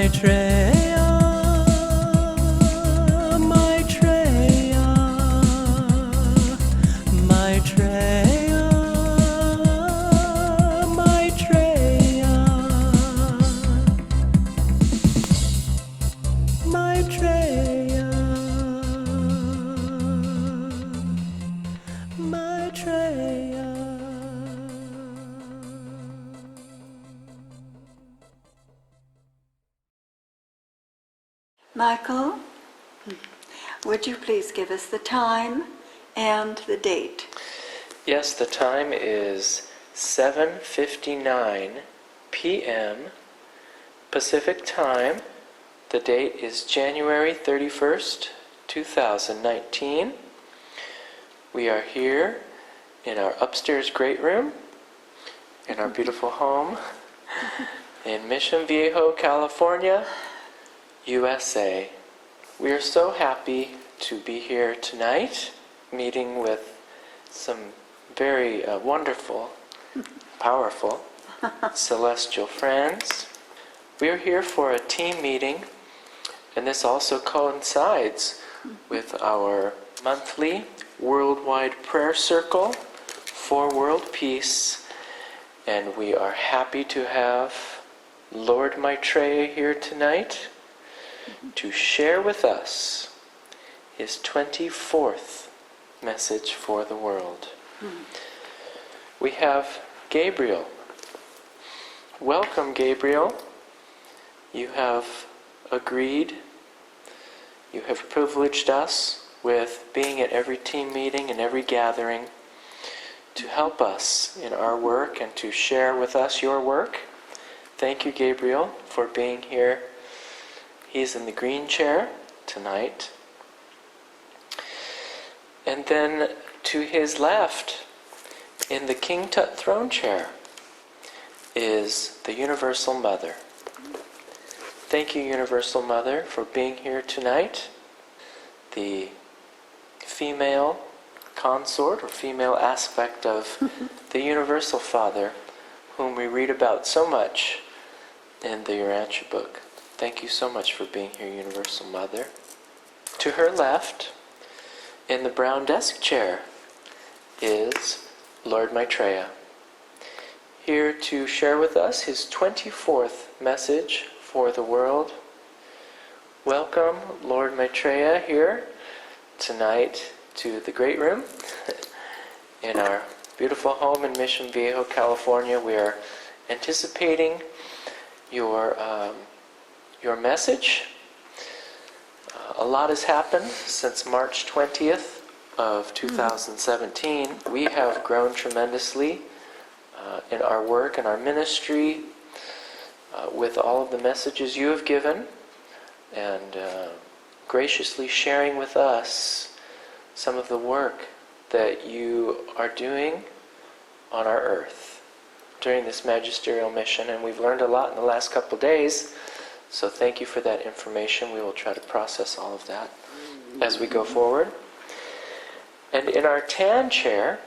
Maitreya, Maitreya, Maitreya, Maitreya, Maitreya, Maitreya. Michael, would you please give us the time and the date? Yes, the time is 7:59 p.m. Pacific Time. The date is January 31st, 2019. We are here in our upstairs great room in our beautiful home in Mission Viejo, California, USA. We are so happy to be here tonight, meeting with some very wonderful, powerful, celestial friends. We are here for a team meeting, and this also coincides with our monthly worldwide prayer circle for world peace, and we are happy to have Lord Maitreya here tonight to share with us his 24th message for the world. We have Gabriel. Welcome, Gabriel. You have agreed, you have privileged us with being at every team meeting and every gathering to help us in our work and to share with us your work. Thank you, Gabriel, for being here. He's in the green chair tonight. And then to his left, in the King Tut throne chair, is the Universal Mother. Thank you, Universal Mother, for being here tonight. The female consort or female aspect of the Universal Father, whom we read about so much in the Urantia book. Thank you so much for being here, Universal Mother. To her left, in the brown desk chair, is Lord Maitreya, here to share with us his 24th message for the world. Welcome, Lord Maitreya, here tonight to the great room in our beautiful home in Mission Viejo, California. We are anticipating your message. A lot has happened since March 20th of 2017. We have grown tremendously in our work and our ministry with all of the messages you have given and graciously sharing with us some of the work that you are doing on our earth during this magisterial mission. And we've learned a lot in the last couple of days. So thank you for that information. We will try to process all of that as we go forward. And in our tan chair,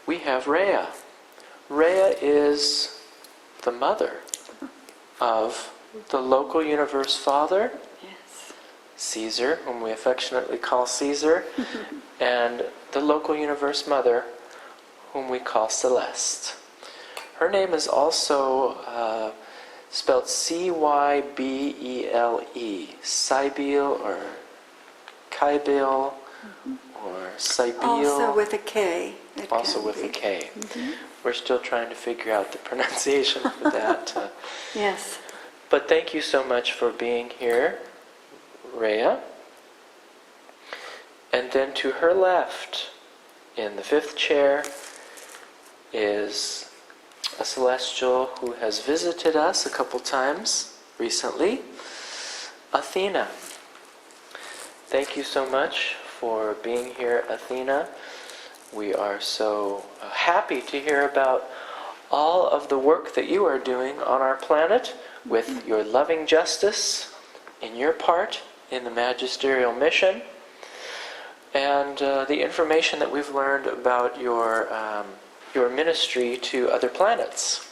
we have Rhea. Rhea is the mother of the local universe father, Yes. Caesar, whom we affectionately call Caesar, and the local universe mother, whom we call Celeste. Her name is also spelled C-Y-B-E-L-E, Cybele or Kybele or Cybele. Also with a K. Also with a K. We're still trying to figure out the pronunciation for that. Yes. But thank you so much for being here, Rhea. And then to her left, in the fifth chair, is a celestial who has visited us a couple times recently, Athena. Thank you so much for being here, Athena. We are so happy to hear about all of the work that you are doing on our planet with your loving justice in your part in the magisterial mission, and the information that we've learned about your ministry to other planets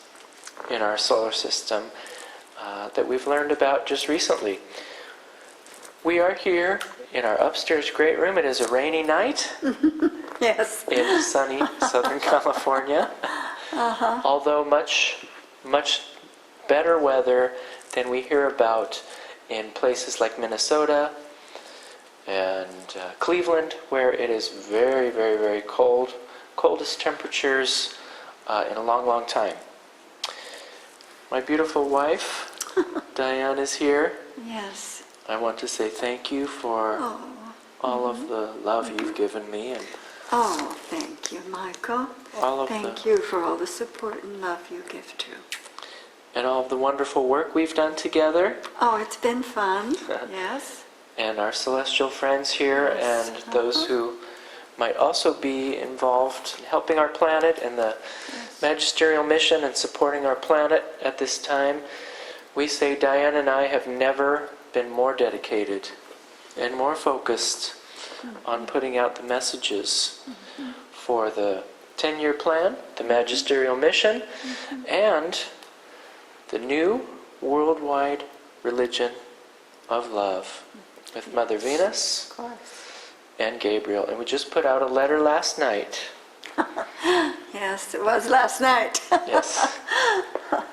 in our solar system that we've learned about just recently. We are here in our upstairs great room. It is a rainy night Yes. in sunny Southern California. Although much better weather than we hear about in places like Minnesota and Cleveland, where it is very, very, very cold. Coldest temperatures in a long, long time. My beautiful wife, Diane, is here. Yes. I want to say thank you for all of the love you've given me and Oh, thank you, Michael. all of Thank the you for all the support and love you give to. and all of the wonderful work we've done together, Oh, it's been fun. Yes. and our celestial friends here, Yes. and those who might also be involved in helping our planet and the magisterial mission and supporting our planet at this time. We say Diane and I have never been more dedicated and more focused on putting out the messages for the 10-year plan, the magisterial mission, and the new worldwide religion of love with Mother Venus Of course. and Gabriel. And we just put out a letter last night. Yes, it was last night. Yes.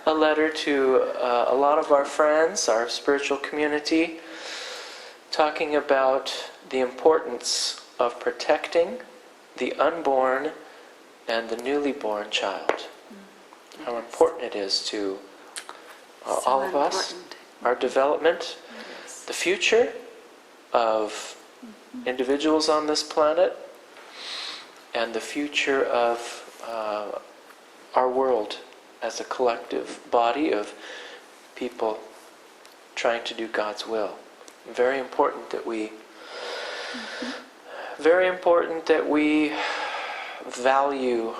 A letter to a lot of our friends, our spiritual community, talking about the importance of protecting the unborn and the newly born child. How important it is to So all of us, important. our development, the future of individuals on this planet, and the future of our world as a collective body of people trying to do God's will. Very important that we value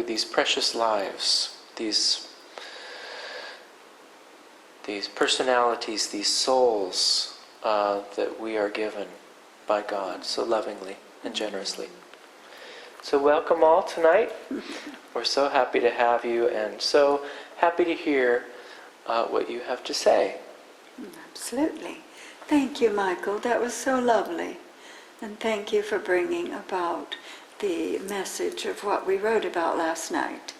these precious lives, these personalities, these souls that we are given by God so lovingly and generously. So welcome all tonight. We're so happy to have you and so happy to hear what you have to say. Absolutely. Thank you, Michael. That was so lovely. And thank you for bringing about the message of what we wrote about last night,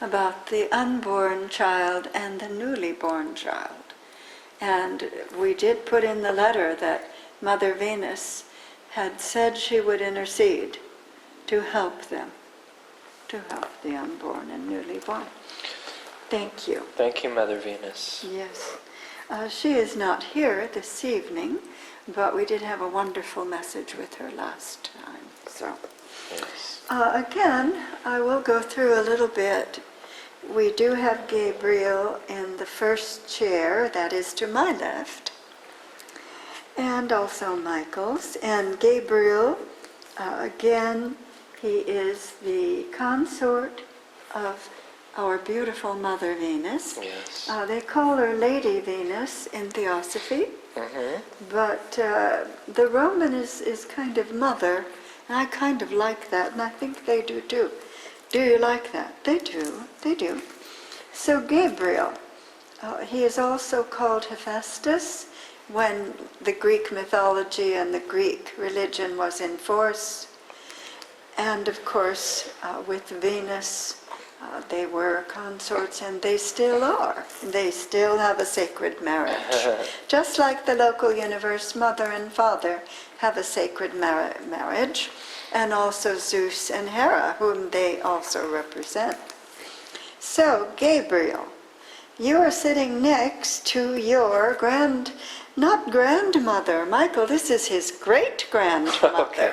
about the unborn child and the newly born child. And we did put in the letter that Mother Venus had said she would intercede to help them, to help the unborn and newly born. Thank you. Thank you, Mother Venus. Yes. She is not here this evening, but we did have a wonderful message with her last time. So, Yes. again, I will go through a little bit. We do have Gabriel in the first chair, that is to my left, and also Michael's. And Gabriel, again, he is the consort of our beautiful Mother Venus. Yes. They call her Lady Venus in Theosophy, but the Roman is kind of mother, and I kind of like that, and I think they do too. Do you like that? They do, they do. So Gabriel, he is also called Hephaestus when the Greek mythology and the Greek religion was in force. And of course, with Venus, they were consorts, and they still are. They still have a sacred marriage. Just like the local universe, mother and father have a sacred marriage, and also Zeus and Hera, whom they also represent. So, Gabriel, you are sitting next to your not grandmother, Michael, this is his great-grandmother. Okay.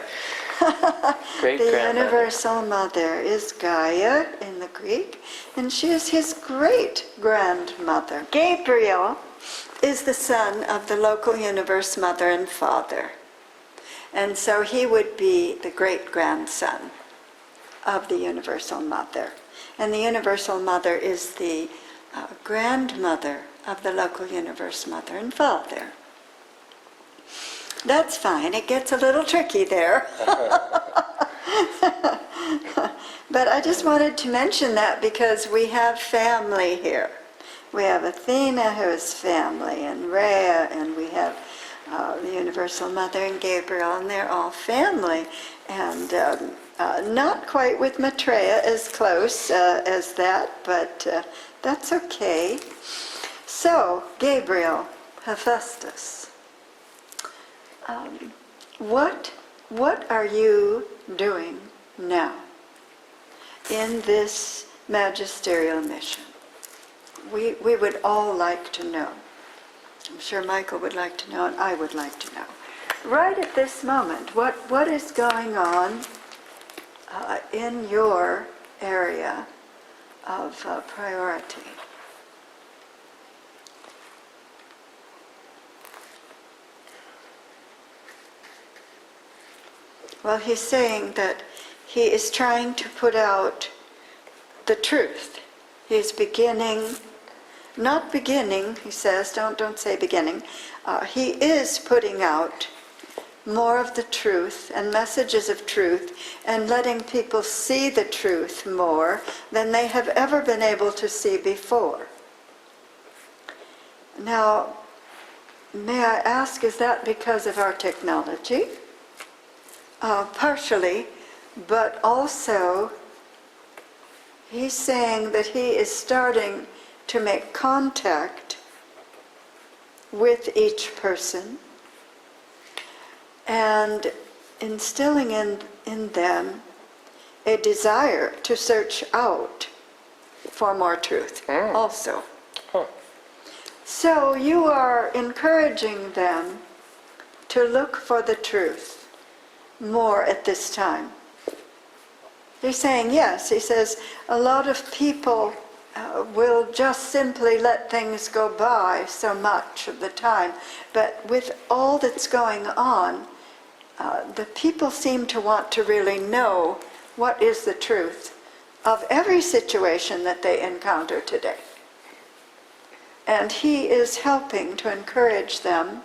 The Great-grandmother. universal mother is Gaia in the Greek, and she is his great-grandmother. Gabriel is the son of the local universe mother and father, and so he would be the great-grandson of the universal mother. And the universal mother is the grandmother of the local universe mother and father. That's fine. It gets a little tricky there. But I just wanted to mention that because we have family here. We have Athena, who is family, and Rhea, and we have the Universal Mother and Gabriel, and they're all family. And not quite with Maitreya as close as that, but that's okay. So, Gabriel, Hephaestus, what are you doing now in this magisterial mission? We would all like to know. I'm sure Michael would like to know, and I would like to know. Right at this moment, what is going on in your area of priority? Well, he's saying that he is trying to put out the truth. He's beginning, not beginning, he says, don't say beginning. He is putting out more of the truth and messages of truth and letting people see the truth more than they have ever been able to see before. Now, may I ask, is that because of our technology? Partially, but also he's saying that he is starting to make contact with each person and instilling in them a desire to search out for more truth also. Huh. So you are encouraging them to look for the truth more at this time. He's saying yes. He says a lot of people will just simply let things go by so much of the time. But with all that's going on, the people seem to want to really know what is the truth of every situation that they encounter today. And he is helping to encourage them,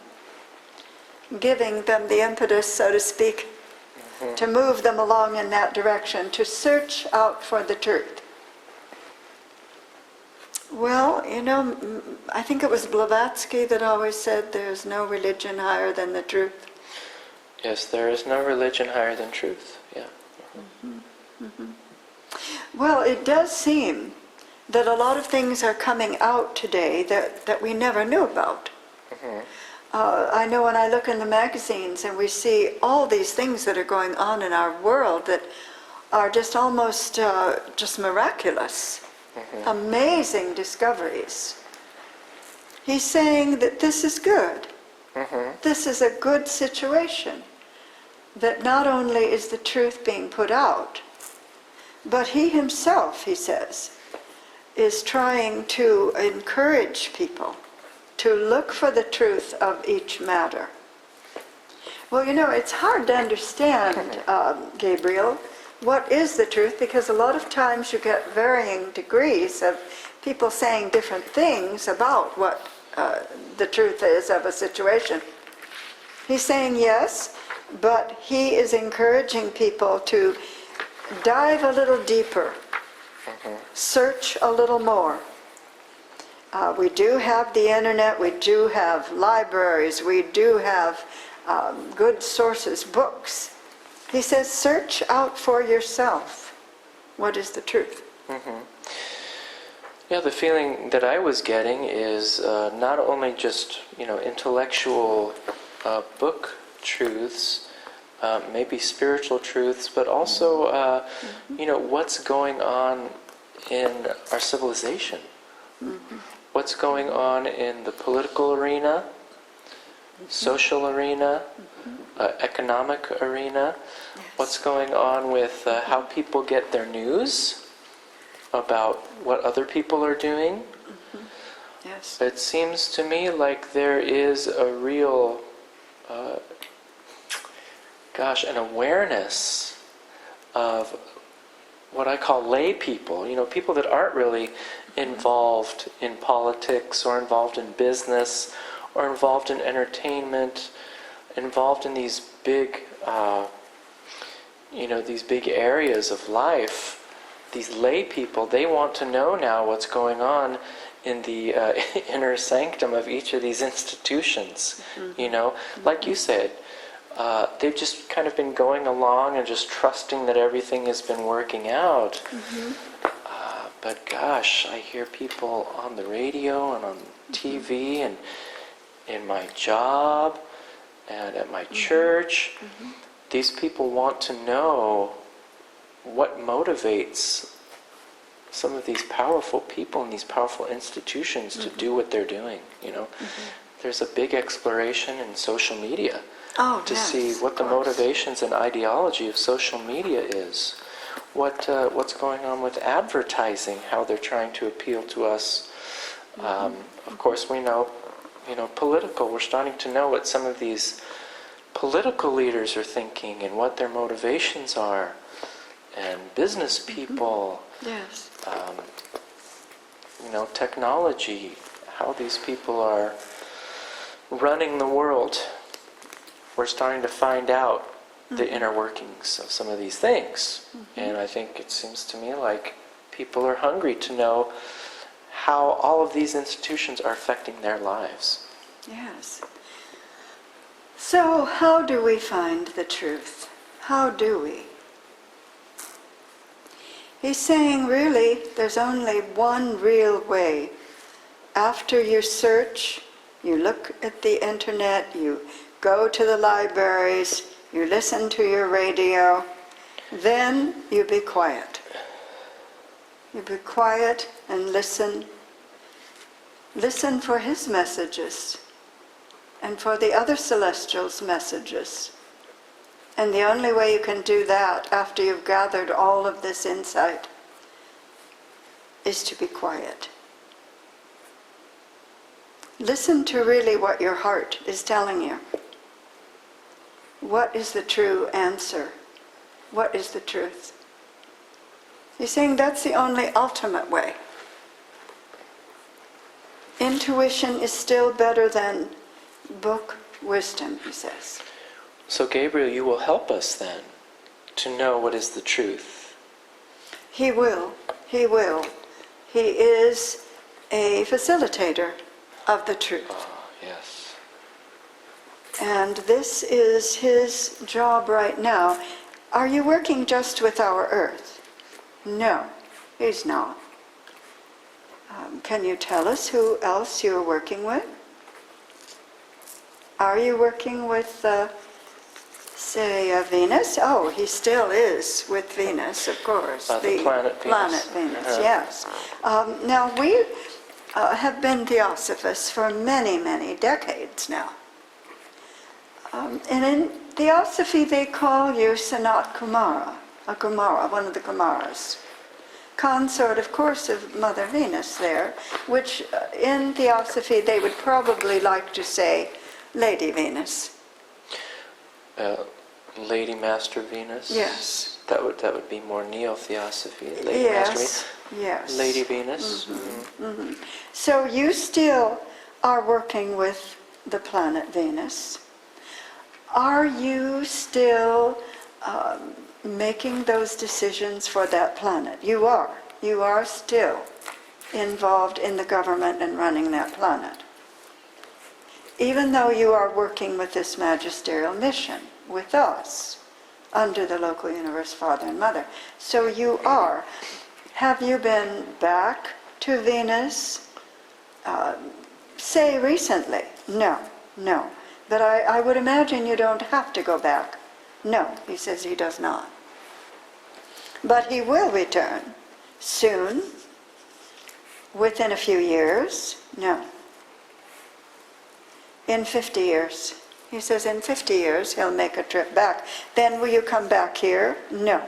giving them the impetus, so to speak, to move them along in that direction, to search out for the truth. Well, you know, I think it was Blavatsky that always said there's no religion higher than the truth. Yes, there is no religion higher than truth. Yeah. Well, it does seem that a lot of things are coming out today that we never knew about. I know when I look in the magazines and we see all these things that are going on in our world that are just almost just miraculous, amazing discoveries. He's saying that this is good. This is a good situation. That not only is the truth being put out, but he himself, he says, is trying to encourage people to look for the truth of each matter. Well, you know, it's hard to understand, Gabriel, what is the truth, because a lot of times you get varying degrees of people saying different things about what the truth is of a situation. He's saying yes, but he is encouraging people to dive a little deeper, search a little more. We do have the internet, we do have libraries, we do have good sources, books. He says, search out for yourself what is the truth. Yeah, the feeling that I was getting is not only just, intellectual book truths, maybe spiritual truths, but also, what's going on in our civilization. What's going on in the political arena, social arena, economic arena. What's going on with how people get their news about what other people are doing. Yes. It seems to me like there is a real, an awareness of what I call lay people, people that aren't really involved in politics or involved in business or involved in entertainment, involved in these big, these big areas of life. These lay people, they want to know now what's going on in the inner sanctum of each of these institutions. You know, like you said, they've just kind of been going along and just trusting that everything has been working out. But gosh, I hear people on the radio and on TV and in my job and at my church. These people want to know what motivates some of these powerful people and these powerful institutions to do what they're doing, you know. There's a big exploration in social media to see what the motivations and ideology of social media is. What's going on with advertising, how they're trying to appeal to us. Of course, we know, you know, political. We're starting to know what some of these political leaders are thinking and what their motivations are. And business people, Yes. you know, technology, how these people are running the world. We're starting to find out the inner workings of some of these things. And I think it seems to me like people are hungry to know how all of these institutions are affecting their lives. Yes. So how do we find the truth? How do we? He's saying, really, there's only one real way. After you search, you look at the internet, you go to the libraries, you listen to your radio, then you be quiet. You be quiet and listen. Listen for his messages and for the other celestials' messages. And the only way you can do that after you've gathered all of this insight is to be quiet. Listen to really what your heart is telling you. What is the true answer? What is the truth? He's saying that's the only ultimate way. Intuition is still better than book wisdom, he says. So Gabriel, you will help us then to know what is the truth. He will. He will. He is a facilitator of the truth. Oh, yes. And this is his job right now. Are you working just with our earth? No, he's not. Can you tell us who else you're working with? Are you working with, say, Venus? Oh, he still is with Venus, of course. The planet Venus, yes. Now, we have been Theosophists for many, many decades now. And in Theosophy, they call you Sanat Kumara, a Kumara, one of the Kumaras. Consort, of course, of Mother Venus there, which in Theosophy they would probably like to say Lady Venus. Lady Master Venus? Yes. That would be more Neo-Theosophy. Lady Master Venus? Yes. Lady Venus? So you still are working with the planet Venus. Are you still making those decisions for that planet? You are. You are still involved in the government and running that planet. Even though you are working with this magisterial mission, with us, under the local universe Father and Mother. So you are. Have you been back to Venus, say recently? No. But I would imagine you don't have to go back. No, he says he does not. But he will return soon, within a few years. No. In 50 years. He says in 50 years he'll make a trip back. Then will you come back here? No.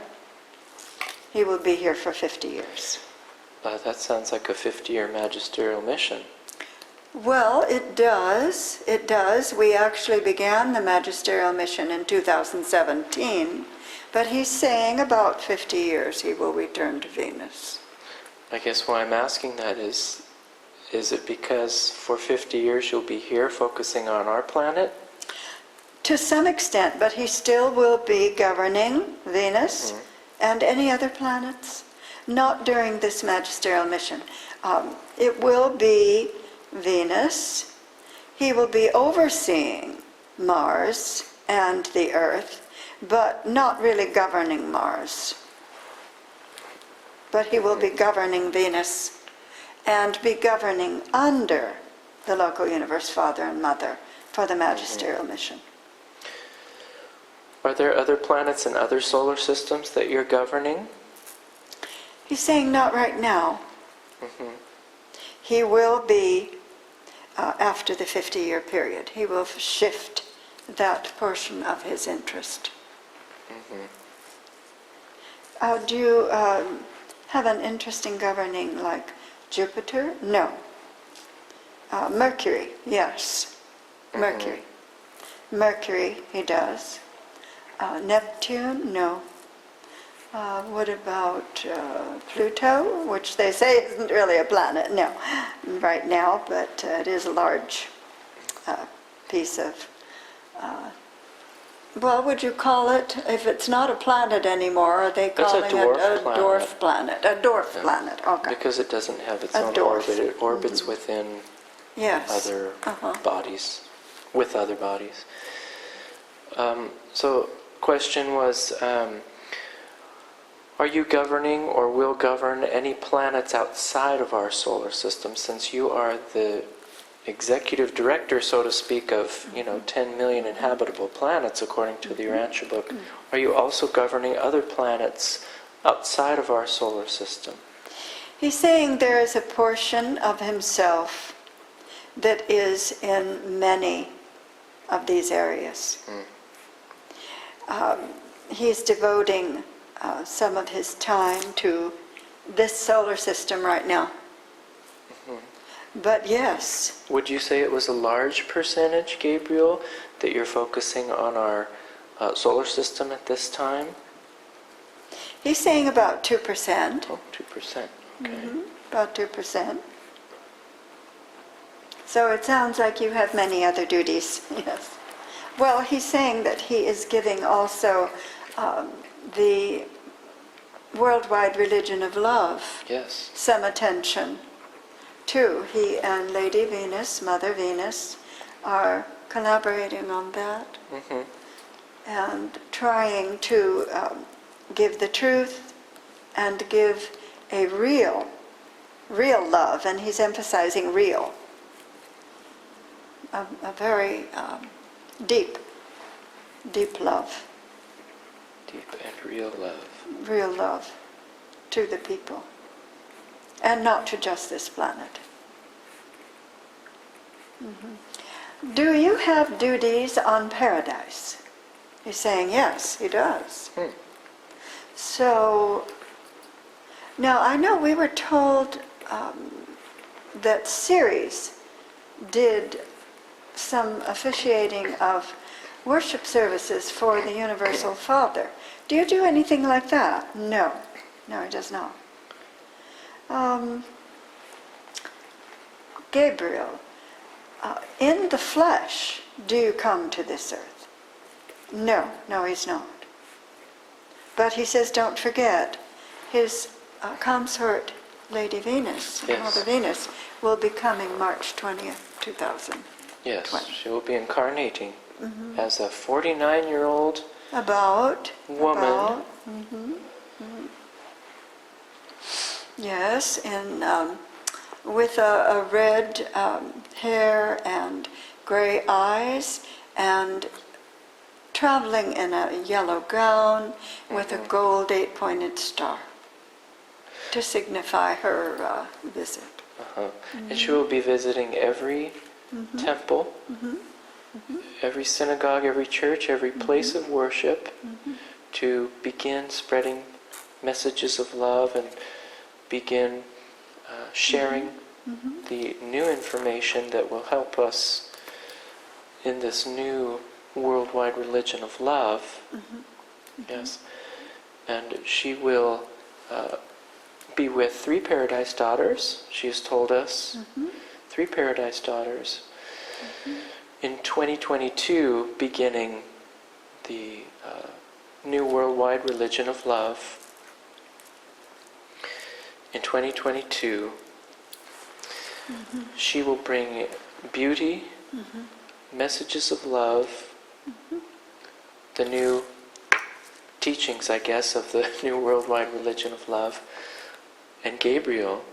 He will be here for 50 years. That sounds like a 50-year magisterial mission. Well, it does. It does. We actually began the magisterial mission in 2017, but he's saying about 50 years he will return to Venus. I guess why I'm asking that is it because for 50 years you'll be here focusing on our planet? To some extent, but he still will be governing Venus and any other planets. Not during this magisterial mission. it will be Venus. He will be overseeing Mars and the Earth, but not really governing Mars. But he will be governing Venus and be governing under the local universe father and mother for the magisterial mission. Are there other planets in other solar systems that you're governing? He's saying not right now. He will be, after the 50-year period, he will shift that portion of his interest. Do you have an interest in governing like Jupiter? No. Mercury, yes. Mercury. Mercury, he does. Neptune, no. What about Pluto, which they say isn't really a planet? No, right now, but it is a large piece of, well, would you call it, if it's not a planet anymore, are they calling it a dwarf planet? A dwarf planet, okay. Because it doesn't have its A own dwarf. orbit. It orbits within Yes. other bodies, with other bodies. So, question was, are you governing or will govern any planets outside of our solar system, since you are the executive director, so to speak, of 10 million inhabitable planets according to the Urantia book? Are you also governing other planets outside of our solar system? He's saying there is a portion of himself that is in many of these areas. He's devoting some of his time to this solar system right now. But yes. Would you say it was a large percentage, Gabriel, that you're focusing on our solar system at this time? He's saying about 2%. Oh, 2%. Okay. About 2%. So it sounds like you have many other duties, yes. Well, he's saying that he is giving also the worldwide religion of love Yes. some attention too. He and Lady Venus, Mother Venus, are collaborating on that and trying to give the truth and give a real love, and he's emphasizing real, a very deep love. Deep and real love. Real love to the people, and not to just this planet. Do you have duties on paradise? He's saying yes, he does. So, now I know we were told that Ceres did some officiating of worship services for the Universal Father. Do you do anything like that? No. No, he does not. Gabriel, in the flesh, do you come to this earth? No, he's not. But he says, don't forget, his consort, Lady Venus, Yes. Mother Venus, will be coming March 20th, 2000. Yes, she will be incarnating as a 49-year-old woman. Yes, and with a red hair and gray eyes, and traveling in a yellow gown with a gold 8-pointed star to signify her visit. And she will be visiting every temple, every synagogue, every church, every place of worship to begin spreading messages of love and begin sharing the new information that will help us in this new worldwide religion of love. Yes. And she will be with 3 Paradise Daughters, she has told us. 3 Paradise Daughters. In 2022, beginning the new worldwide religion of love. In 2022, She will bring beauty, messages of love, the new teachings, I guess, of the new worldwide religion of love. And Gabriel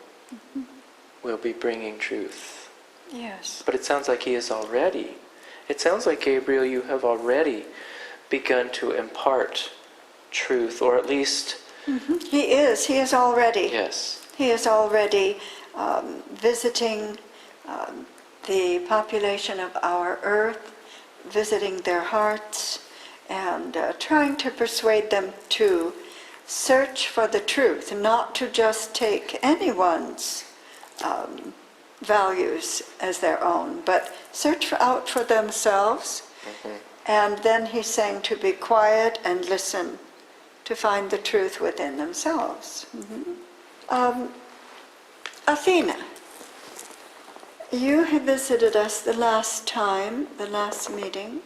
will be bringing truth. Yes. But it sounds like he is already. It sounds like, Gabriel, you have already begun to impart truth, or at least... He is already. Yes. He is already visiting the population of our earth, visiting their hearts, and trying to persuade them to search for the truth, not to just take anyone's values as their own, but search out for themselves. And then he's saying to be quiet and listen, to find the truth within themselves. Athena, you had visited us the last time, the last meeting,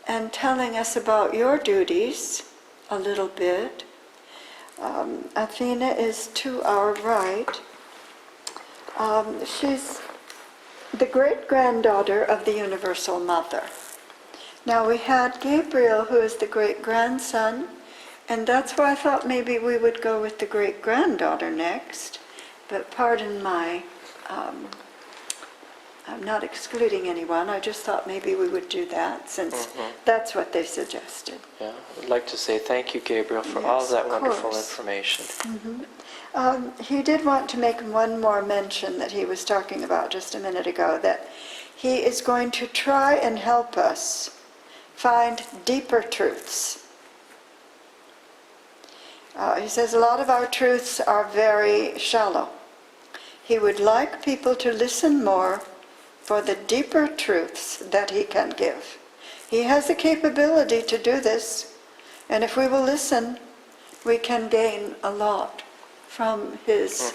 and telling us about your duties a little bit. Athena is to our right. She's the great-granddaughter of the Universal Mother. Now we had Gabriel, who is the great-grandson, and that's why I thought maybe we would go with the great-granddaughter next. But pardon my, I'm not excluding anyone, I just thought maybe we would do that, since that's what they suggested. Yeah, I'd like to say thank you, Gabriel, for all of Yes, that of wonderful course. information. He did want to make one more mention that he was talking about just a minute ago, that he is going to try and help us find deeper truths. He says a lot of our truths are very shallow. He would like people to listen more for the deeper truths that he can give. He has the capability to do this, and if we will listen, we can gain a lot from his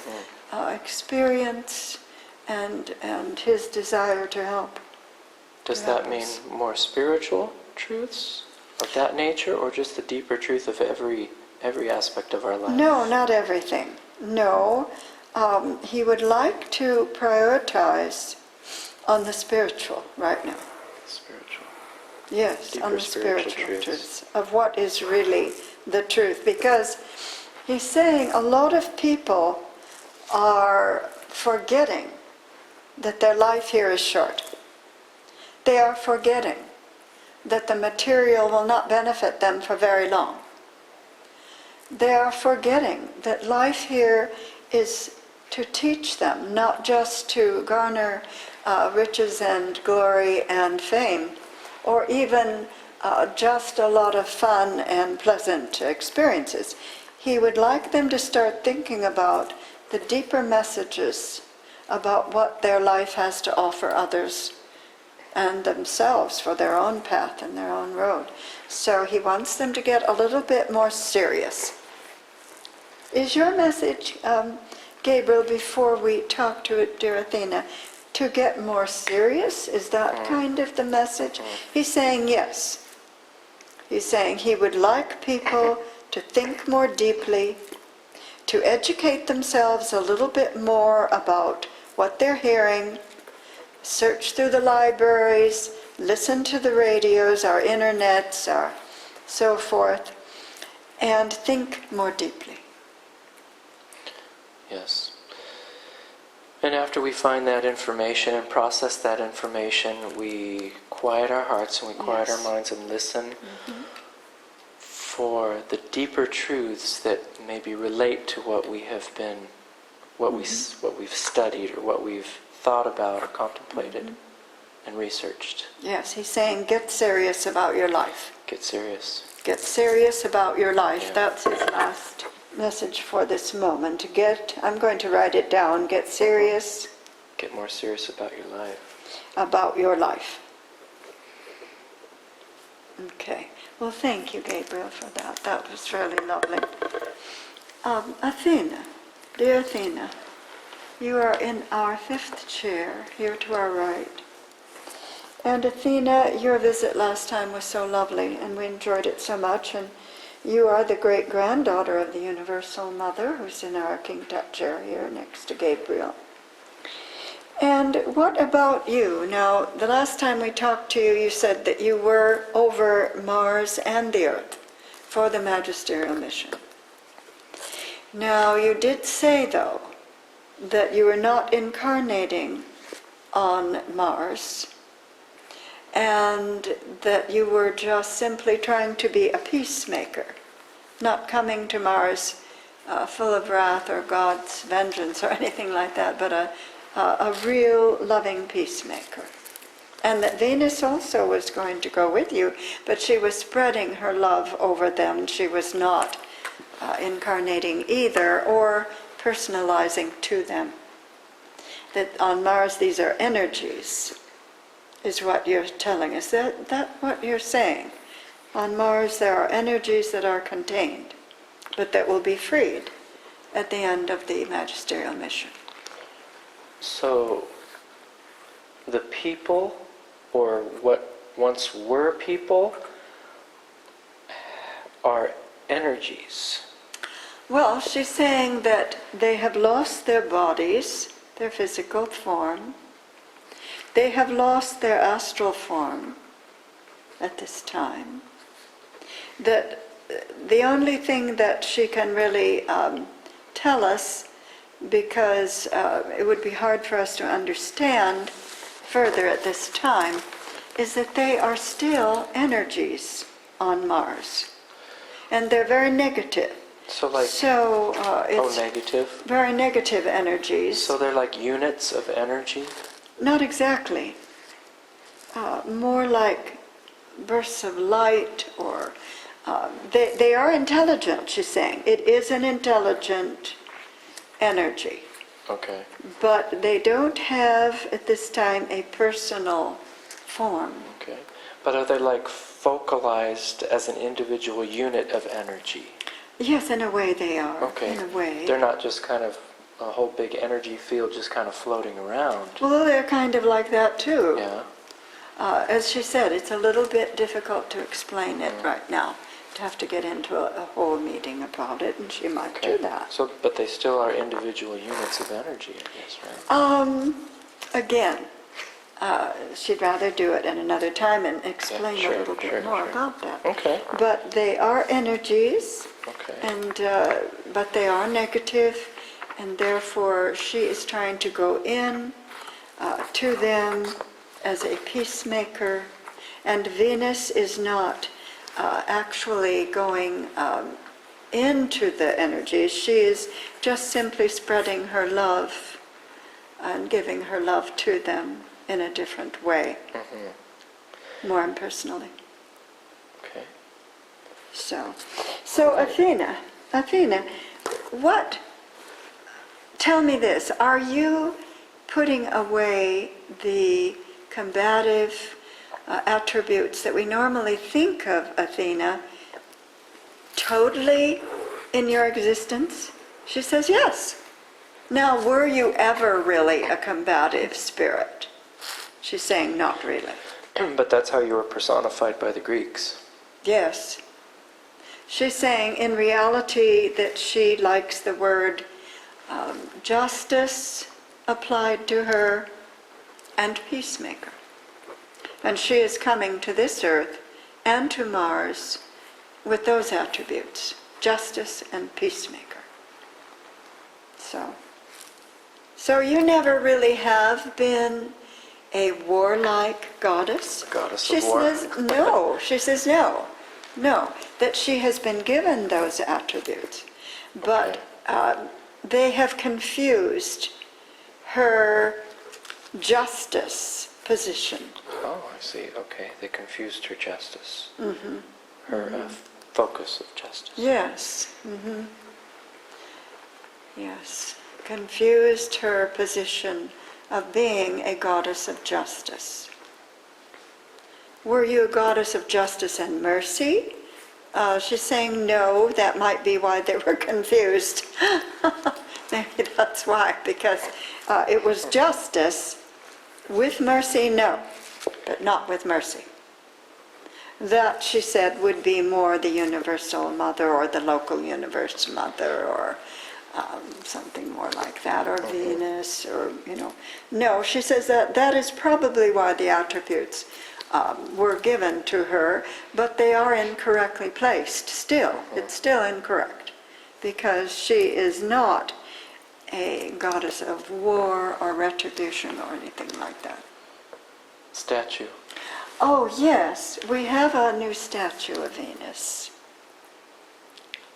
experience and his desire to help. Does that mean more spiritual truths of that nature, or just the deeper truth of every aspect of our life? No, not everything. No, he would like to prioritize on the spiritual right now. Spiritual. Yes, Deeper on the spiritual spiritual truths. truths of what is really the truth. Because he's saying a lot of people are forgetting that their life here is short. They are forgetting that the material will not benefit them for very long. They are forgetting that life here is to teach them, not just to garner riches and glory and fame, or even just a lot of fun and pleasant experiences. He would like them to start thinking about the deeper messages about what their life has to offer others and themselves for their own path and their own road. So he wants them to get a little bit more serious. Is your message, Gabriel, before we talk to it, dear Athena, to get more serious? Is that kind of the message? He's saying yes. He's saying he would like people to think more deeply, to educate themselves a little bit more about what they're hearing, search through the libraries, listen to the radios, our internets, our so forth, and think more deeply. Yes. And after we find that information and process that information, we quiet our hearts and we quiet our minds and listen for the deeper truths that maybe relate to what we have been, what we've studied or what we've thought about or contemplated and researched. Yes, he's saying get serious about your life. Get serious. Get serious about your life. Yeah. That's his last message for this moment. I'm going to write it down. Get serious. Get more serious about your life. About your life. Okay. Well, thank you, Gabriel, for that. That was really lovely. Athena, dear Athena, you are in our fifth chair, here to our right. And Athena, your visit last time was so lovely, and we enjoyed it so much, and you are the great-granddaughter of the Universal Mother, who's in our King Tut chair here next to Gabriel. And what about you? Now, the last time we talked to you, you said that you were over Mars and the Earth for the magisterial mission. Now, you did say, though, that you were not incarnating on Mars, and that you were just simply trying to be a peacemaker, not coming to Mars full of wrath or God's vengeance or anything like that, but a real loving peacemaker. And that Venus also was going to go with you, but she was spreading her love over them. She was not incarnating either or personalizing to them. That on Mars these are energies, is what you're telling us. That's what you're saying. On Mars there are energies that are contained, but that will be freed at the end of the magisterial mission. So, the people, or what once were people, are energies. Well, she's saying that they have lost their bodies, their physical form. They have lost their astral form at this time. That the only thing that she can really tell us, because it would be hard for us to understand further at this time, is that they are still energies on Mars. And they're very negative. So like, It's negative? very negative energies. So they're like units of energy? Not exactly. More like bursts of light, or they are intelligent, she's saying. It is an intelligent energy. Okay. But they don't have, at this time, a personal form. Okay. But are they like focalized as an individual unit of energy? Yes, in a way they are. Okay. In a way. They're not just kind of a whole big energy field just kind of floating around. Well, they're kind of like that too. Yeah. As she said, it's a little bit difficult to explain it right now. To have to get into a whole meeting about it, and she might do that. So, but they still are individual units of energy, I guess, right? Again, she'd rather do it at another time and explain a little bit more about that. Okay. But they are energies, Okay. and but they are negative, and therefore she is trying to go in to them as a peacemaker, and Venus is not actually going into the energies. She is just simply spreading her love and giving her love to them in a different way, more impersonally. Okay. So Athena, tell me this, are you putting away the combative attributes that we normally think of Athena totally in your existence? She says, yes. Now, were you ever really a combative spirit? She's saying, not really. But that's how you were personified by the Greeks. Yes. She's saying, in reality, that she likes the word justice applied to her and peacemaker. And she is coming to this earth and to Mars with those attributes, justice and peacemaker. So you never really have been a warlike goddess? A goddess She of war? says no. She says no. No, that she has been given those attributes. But they have confused her justice position. Oh, I see. Okay. They confused her justice. Her focus of justice. Yes. Yes. Confused her position of being a goddess of justice. Were you a goddess of justice and mercy? She's saying no, that might be why they were confused. Maybe that's why, because it was justice. With mercy, no, but not with mercy. That, she said, would be more the universal mother or the local universe mother, or something more like that, or Venus, or, No, she says that is probably why the attributes were given to her, but they are incorrectly placed still. It's still incorrect, because she is not a goddess of war or retribution or anything like that. Statue. Oh, yes, we have a new statue of Venus.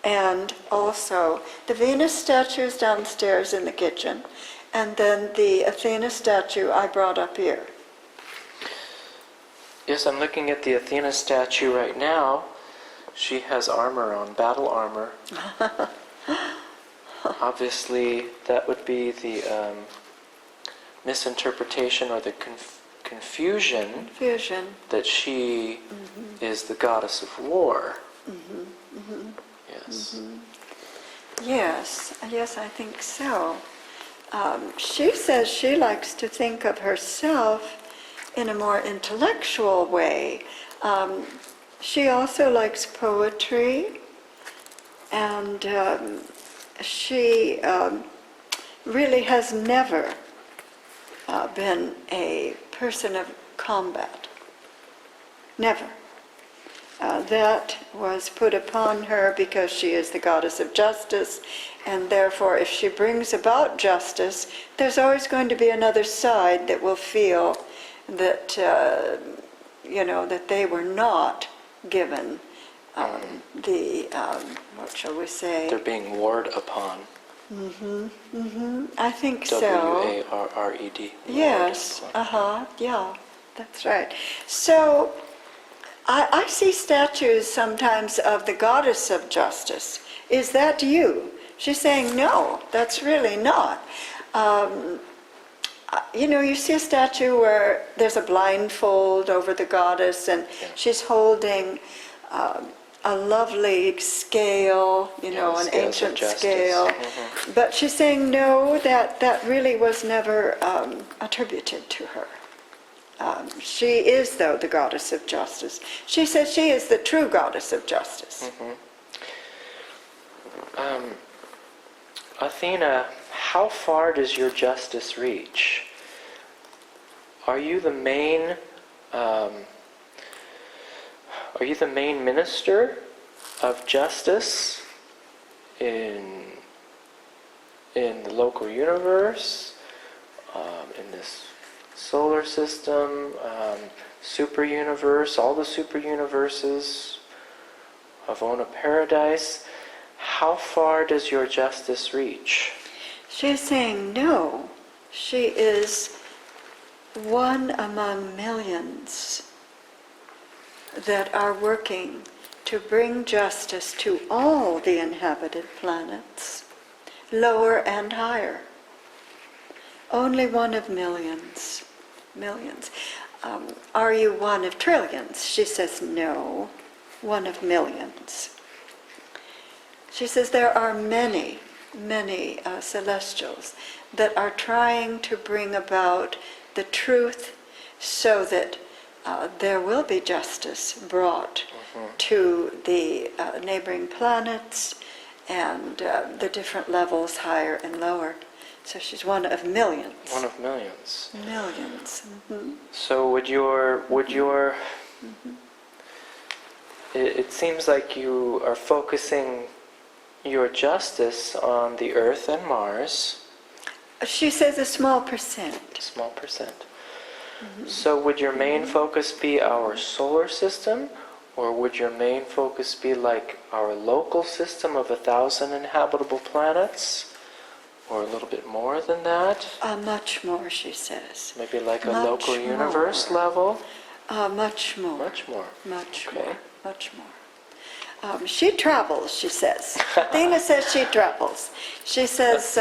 And also, the Venus statue is downstairs in the kitchen, and then the Athena statue I brought up here. Yes, I'm looking at the Athena statue right now. She has armor on, battle armor. Obviously, that would be the misinterpretation or the confusion that she is the goddess of war. Yes. Yes, I think so. She says she likes to think of herself in a more intellectual way. She also likes poetry, and she really has never been a person of combat. Never. That was put upon her because she is the goddess of justice, and therefore if she brings about justice, there's always going to be another side that will feel that, that they were not given what shall we say? They're being warred upon. I think so. W-A-R-R-E-D. Yes, yeah, that's right. So, I see statues sometimes of the goddess of justice. Is that you? She's saying, no, that's really not. You see a statue where there's a blindfold over the goddess, and she's holding a lovely scale, an ancient scale. But she's saying, no, that really was never attributed to her. She is, though, the goddess of justice. She says she is the true goddess of justice. Athena, how far does your justice reach? Are you the main minister of justice in the local universe, in this solar system, super universe, all the super universes of Ona Paradise? How far does your justice reach? She's saying no. She is one among millions that are working to bring justice to all the inhabited planets, lower and higher. Only one of millions. Millions. Are you one of trillions? She says no, one of millions. She says there are many, many celestials that are trying to bring about the truth so that there will be justice brought to the neighboring planets and the different levels higher and lower. So she's one of millions. One of millions. Millions. So would your it seems like you are focusing your justice on the Earth and Mars. She says a small percent. Small percent. So would your main focus be our solar system, or would your main focus be like our local system of 1,000 inhabitable planets, or a little bit more than that? Much more, she says. Maybe like a Much local more. universe level? Much more. Much more. Much Okay. more. Much more. She travels, she says. Athena says she travels. She says,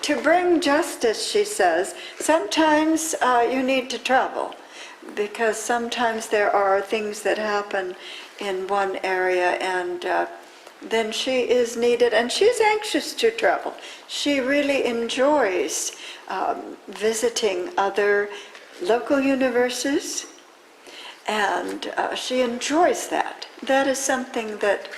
to bring justice, she says, sometimes you need to travel, because sometimes there are things that happen in one area, and then she is needed, and she's anxious to travel. She really enjoys visiting other local universes, and she enjoys that. That is something that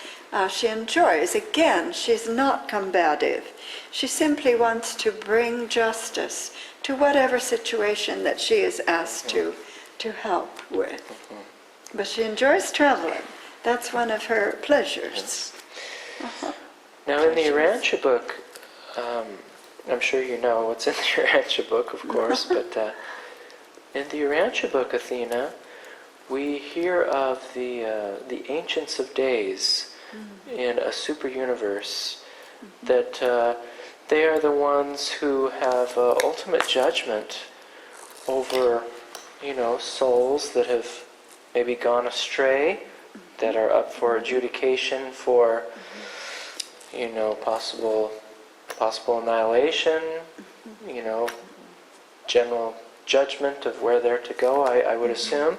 She enjoys. Again, she's not combative. She simply wants to bring justice to whatever situation that she is asked to help with. But she enjoys traveling. That's one of her pleasures. Now in the Urantia book, I'm sure you know what's in the Urantia book, of course, but in the Urantia book, Athena, we hear of the ancients of days in a super universe, that they are the ones who have ultimate judgment over, souls that have maybe gone astray, that are up for adjudication for, possible annihilation, general judgment of where they're to go, I would assume.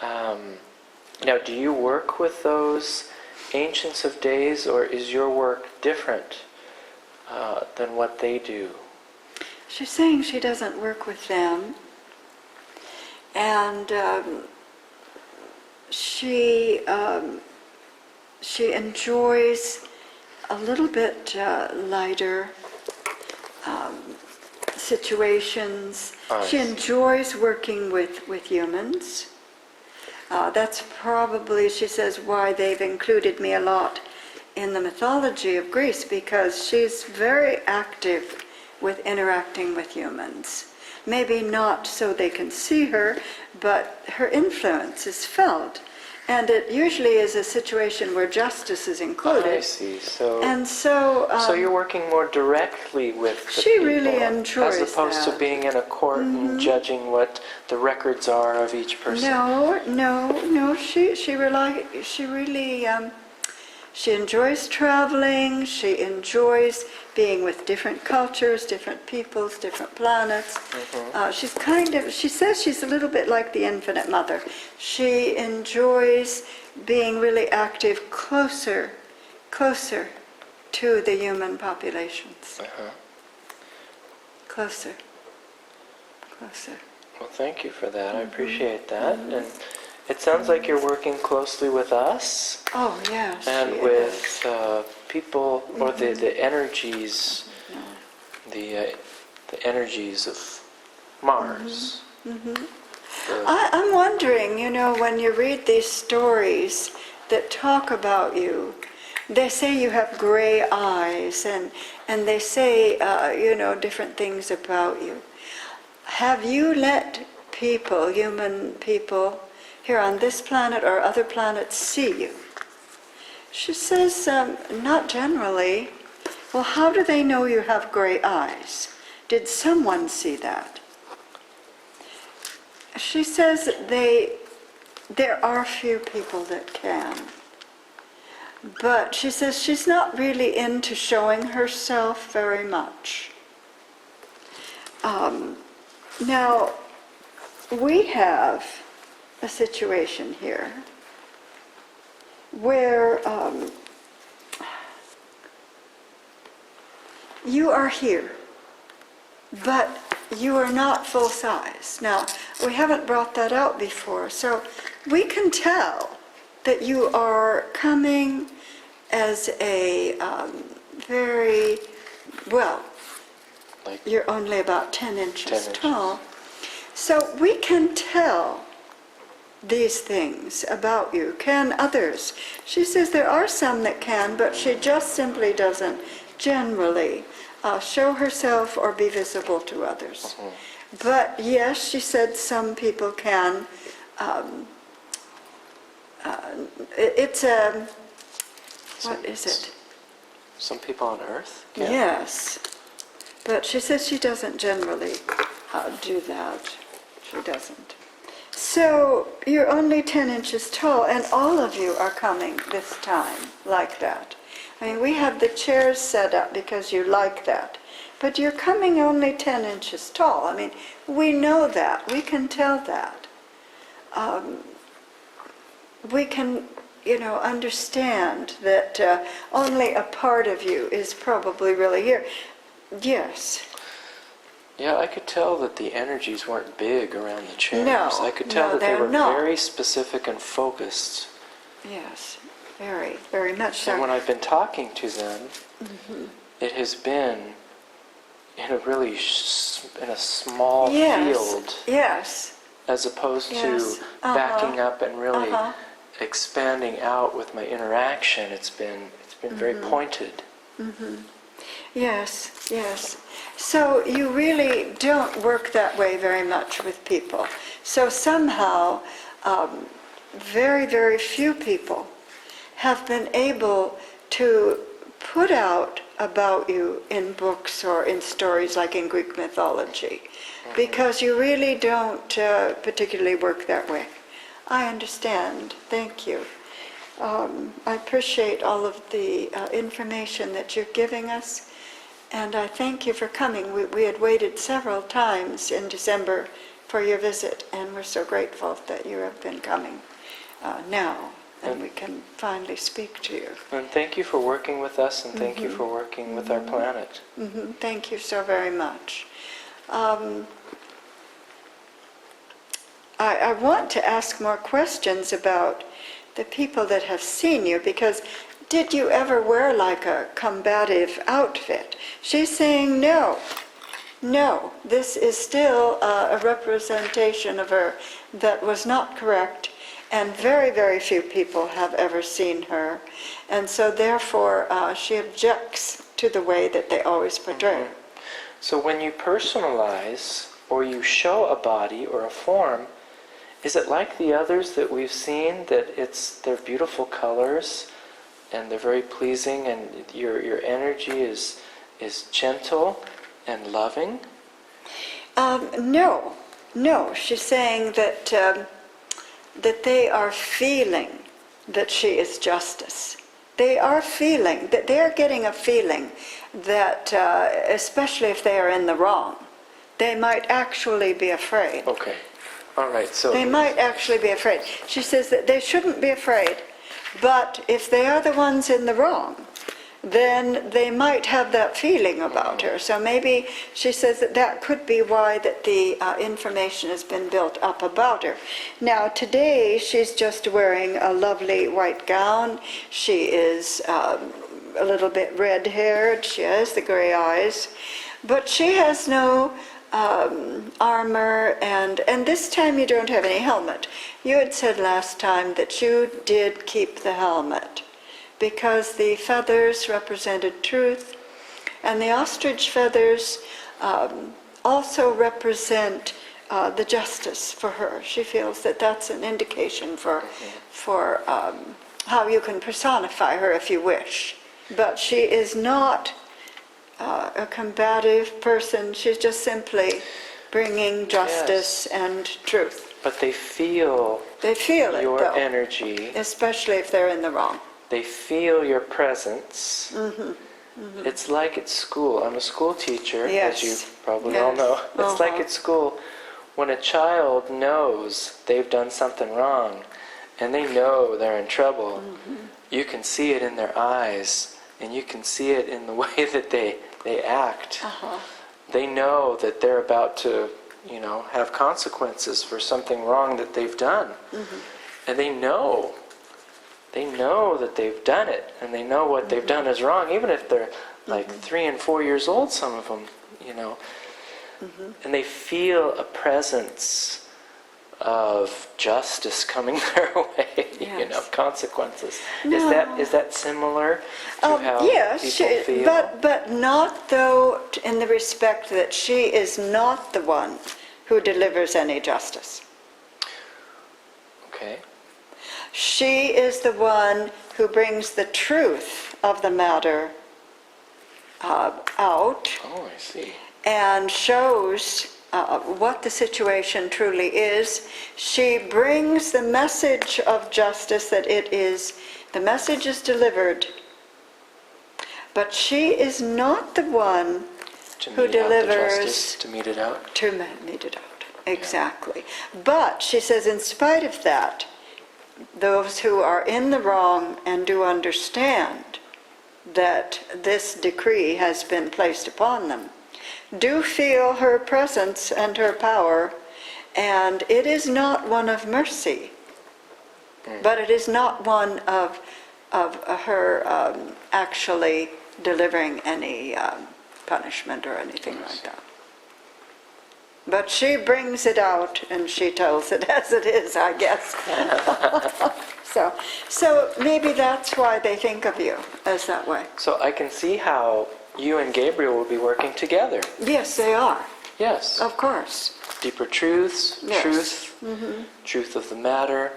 Now, do you work with those ancients of days, or is your work different than what they do? She's saying she doesn't work with them, and she enjoys a little bit lighter situations. She enjoys working with humans. That's probably, she says, why they've included me a lot in the mythology of Greece, because she's very active with interacting with humans. Maybe not so they can see her, but her influence is felt. And it usually is a situation where justice is included. I see. So, and so you're working more directly with the she people, really enjoys as opposed that. to being in a court and judging what the records are of each person. No. She enjoys traveling. She enjoys being with different cultures, different peoples, different planets. She says she's a little bit like the Infinite Mother. She enjoys being really active closer to the human populations. Closer. Well, thank you for that. I appreciate that. And it sounds like you're working closely with us. Oh, yes. And with people, or the energies, the energies of Mars. I'm wondering, when you read these stories that talk about you, they say you have gray eyes, and they say, different things about you. Have you let people, human people, here on this planet or other planets see you? She says, not generally. Well, how do they know you have gray eyes? Did someone see that? She says that there are few people that can. But she says she's not really into showing herself very much. Now, we have a situation here where you are here, but you are not full size. Now, we haven't brought that out before, so we can tell that you are coming as a very, you're only about 10 inches tall. So we can tell these things about you. Can others? She says there are some that can, but she just simply doesn't generally show herself or be visible to others. But yes, she said some people can. It's a, what is it? Some people on Earth can? Yes. But she says she doesn't generally do that. She doesn't. So you're only 10 inches tall, and all of you are coming this time like that. I mean, we have the chairs set up because you like that. But you're coming only 10 inches tall. I mean, we know that. We can tell that. We can, understand that only a part of you is probably really here. Yes. Yeah, I could tell that the energies weren't big around the chairs. No, I could tell that they they're were not. very specific and focused. Yes. very, very much so. And when I've been talking to them, it has been in a really in a small field, Yes. as opposed Yes. to backing up and really expanding out with my interaction. It's been very pointed. Yes, yes. So you really don't work that way very much with people. So somehow, very, very few people have been able to put out about you in books or in stories like in Greek mythology, because you really don't particularly work that way. I understand. Thank you. I appreciate all of the information that you're giving us, and I thank you for coming. We had waited several times in December for your visit, and we're so grateful that you have been coming now, and we can finally speak to you. And thank you for working with us, and thank you for working with our planet. Thank you so very much. I want to ask more questions about the people that have seen you, because did you ever wear like a combative outfit? She's saying no. No, this is still a representation of her that was not correct, and very, very few people have ever seen her. And so therefore she objects to the way that they always portray her. So when you personalize or you show a body or a form, is it like the others that we've seen, that they're beautiful colors and they're very pleasing, and your energy is gentle and loving? No. She's saying that that they are feeling that she is justice. They are feeling that they are getting a feeling that, especially if they are in the wrong, they might actually be afraid. Okay. All right. So they might actually be afraid. She says that they shouldn't be afraid, but if they are the ones in the wrong, then they might have that feeling about her. So maybe she says that could be why that the information has been built up about her. Now today she's just wearing a lovely white gown. She is a little bit red-haired. She has the gray eyes, but she has no armor, and this time you don't have any helmet. You had said last time that you did keep the helmet because the feathers represented truth, and the ostrich feathers also represent the justice for her. She feels that that's an indication for how you can personify her if you wish. But she is not a combative person. She's just simply bringing justice and truth. But they feel your though, energy, especially if they're in the wrong. They feel your presence. It's like at school. I'm a school teacher, as you probably all know. It's like at school when a child knows they've done something wrong and they know they're in trouble. You can see it in their eyes, and you can see it in the way that they act. They know that they're about to, have consequences for something wrong that they've done. And they know that they've done it, and they know what they've done is wrong, even if they're like 3 and 4 years old, some of them, And they feel a presence of justice coming their way, consequences. No. Is that similar to how yes, people feel? but not though in the respect that she is not the one who delivers any justice. Okay. She is the one who brings the truth of the matter out. Oh, I see. And shows what the situation truly is. She brings the message of justice, that the message is delivered, but she is not the one who delivers to mete it out. To mete it out, exactly. But she says, in spite of that, those who are in the wrong and do understand that this decree has been placed upon them, do feel her presence and her power, and it is not one of mercy, but it is not one of her actually delivering any punishment or anything like that. But she brings it out and she tells it as it is, I guess. So maybe that's why they think of you as that way. So I can see how you and Gabriel will be working together. Yes, they are. Yes. Of course. Deeper truths, Yes. truth, truth of the matter,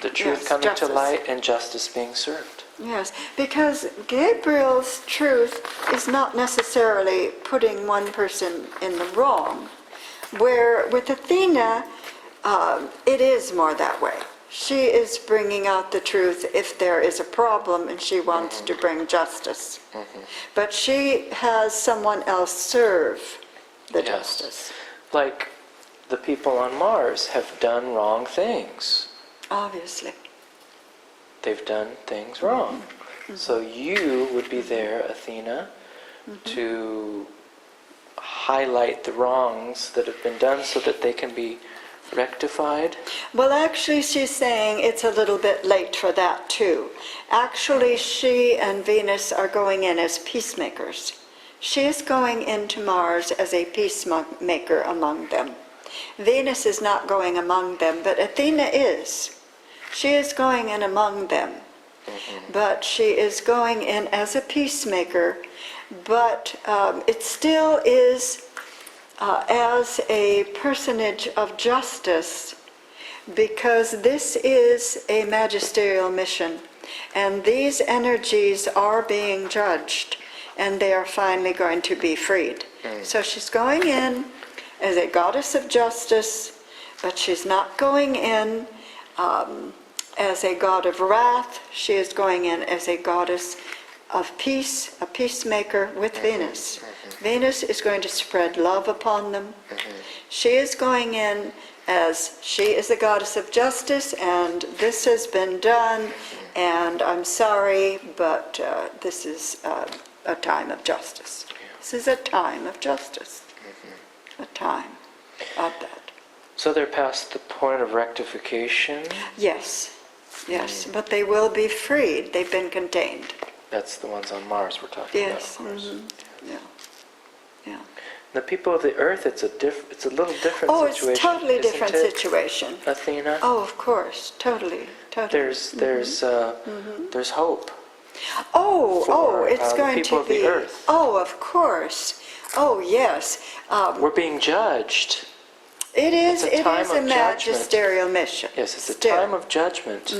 the truth Yes, coming justice. to light, and justice being served. Yes, because Gabriel's truth is not necessarily putting one person in the wrong, where with Athena, it is more that way. She is bringing out the truth if there is a problem and she wants to bring justice. But she has someone else serve the Yes. justice, Like the people on Mars have done wrong things. obviously. They've done things wrong. So you would be there, Athena, to highlight the wrongs that have been done so that they can be rectified. Well, actually, she's saying it's a little bit late for that, too. Actually, she and Venus are going in as peacemakers. She is going into Mars as a peacemaker among them. Venus is not going among them, but Athena is. She is going in among them, but she is going in as a peacemaker, but it still is as a personage of justice, because this is a magisterial mission, and these energies are being judged, and they are finally going to be freed. So she's going in as a goddess of justice, but she's not going in as a god of wrath. She is going in as a goddess of peace, a peacemaker with Venus. Venus is going to spread love upon them. She is going in as she is the goddess of justice, and this has been done, and I'm sorry, but this is a time of justice. This is a time of justice. A time of that. So they're past the point of rectification. Yes, yes, but they will be freed. They've been contained. That's the ones on Mars we're talking Yes, about. Of course. yeah, yeah. The people of the Earth, it's a little different Oh, situation. it's totally isn't different it, situation. Athena. Oh, of course, totally. There's hope. Oh, it's the going people to of the be. earth. Oh, of course. Oh, yes. We're being judged. It is. It's a It time is a of judgment. magisterial mission. Yes, it's a Still. time of judgment.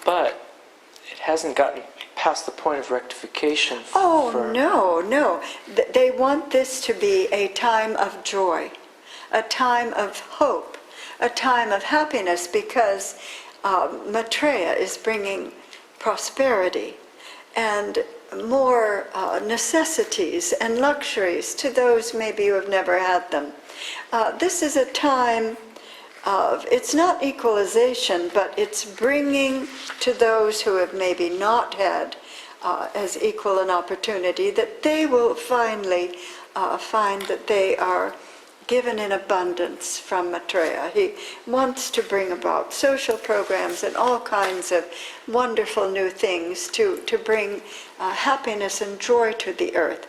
But it hasn't gotten past the point of rectification. Oh, for, no. They want this to be a time of joy, a time of hope, a time of happiness, because Maitreya is bringing prosperity and more necessities and luxuries to those maybe who have never had them. This is a time of, it's not equalization, but it's bringing to those who have maybe not had as equal an opportunity, that they will finally find that they are given in abundance from Maitreya. He wants to bring about social programs and all kinds of wonderful new things to bring happiness and joy to the earth.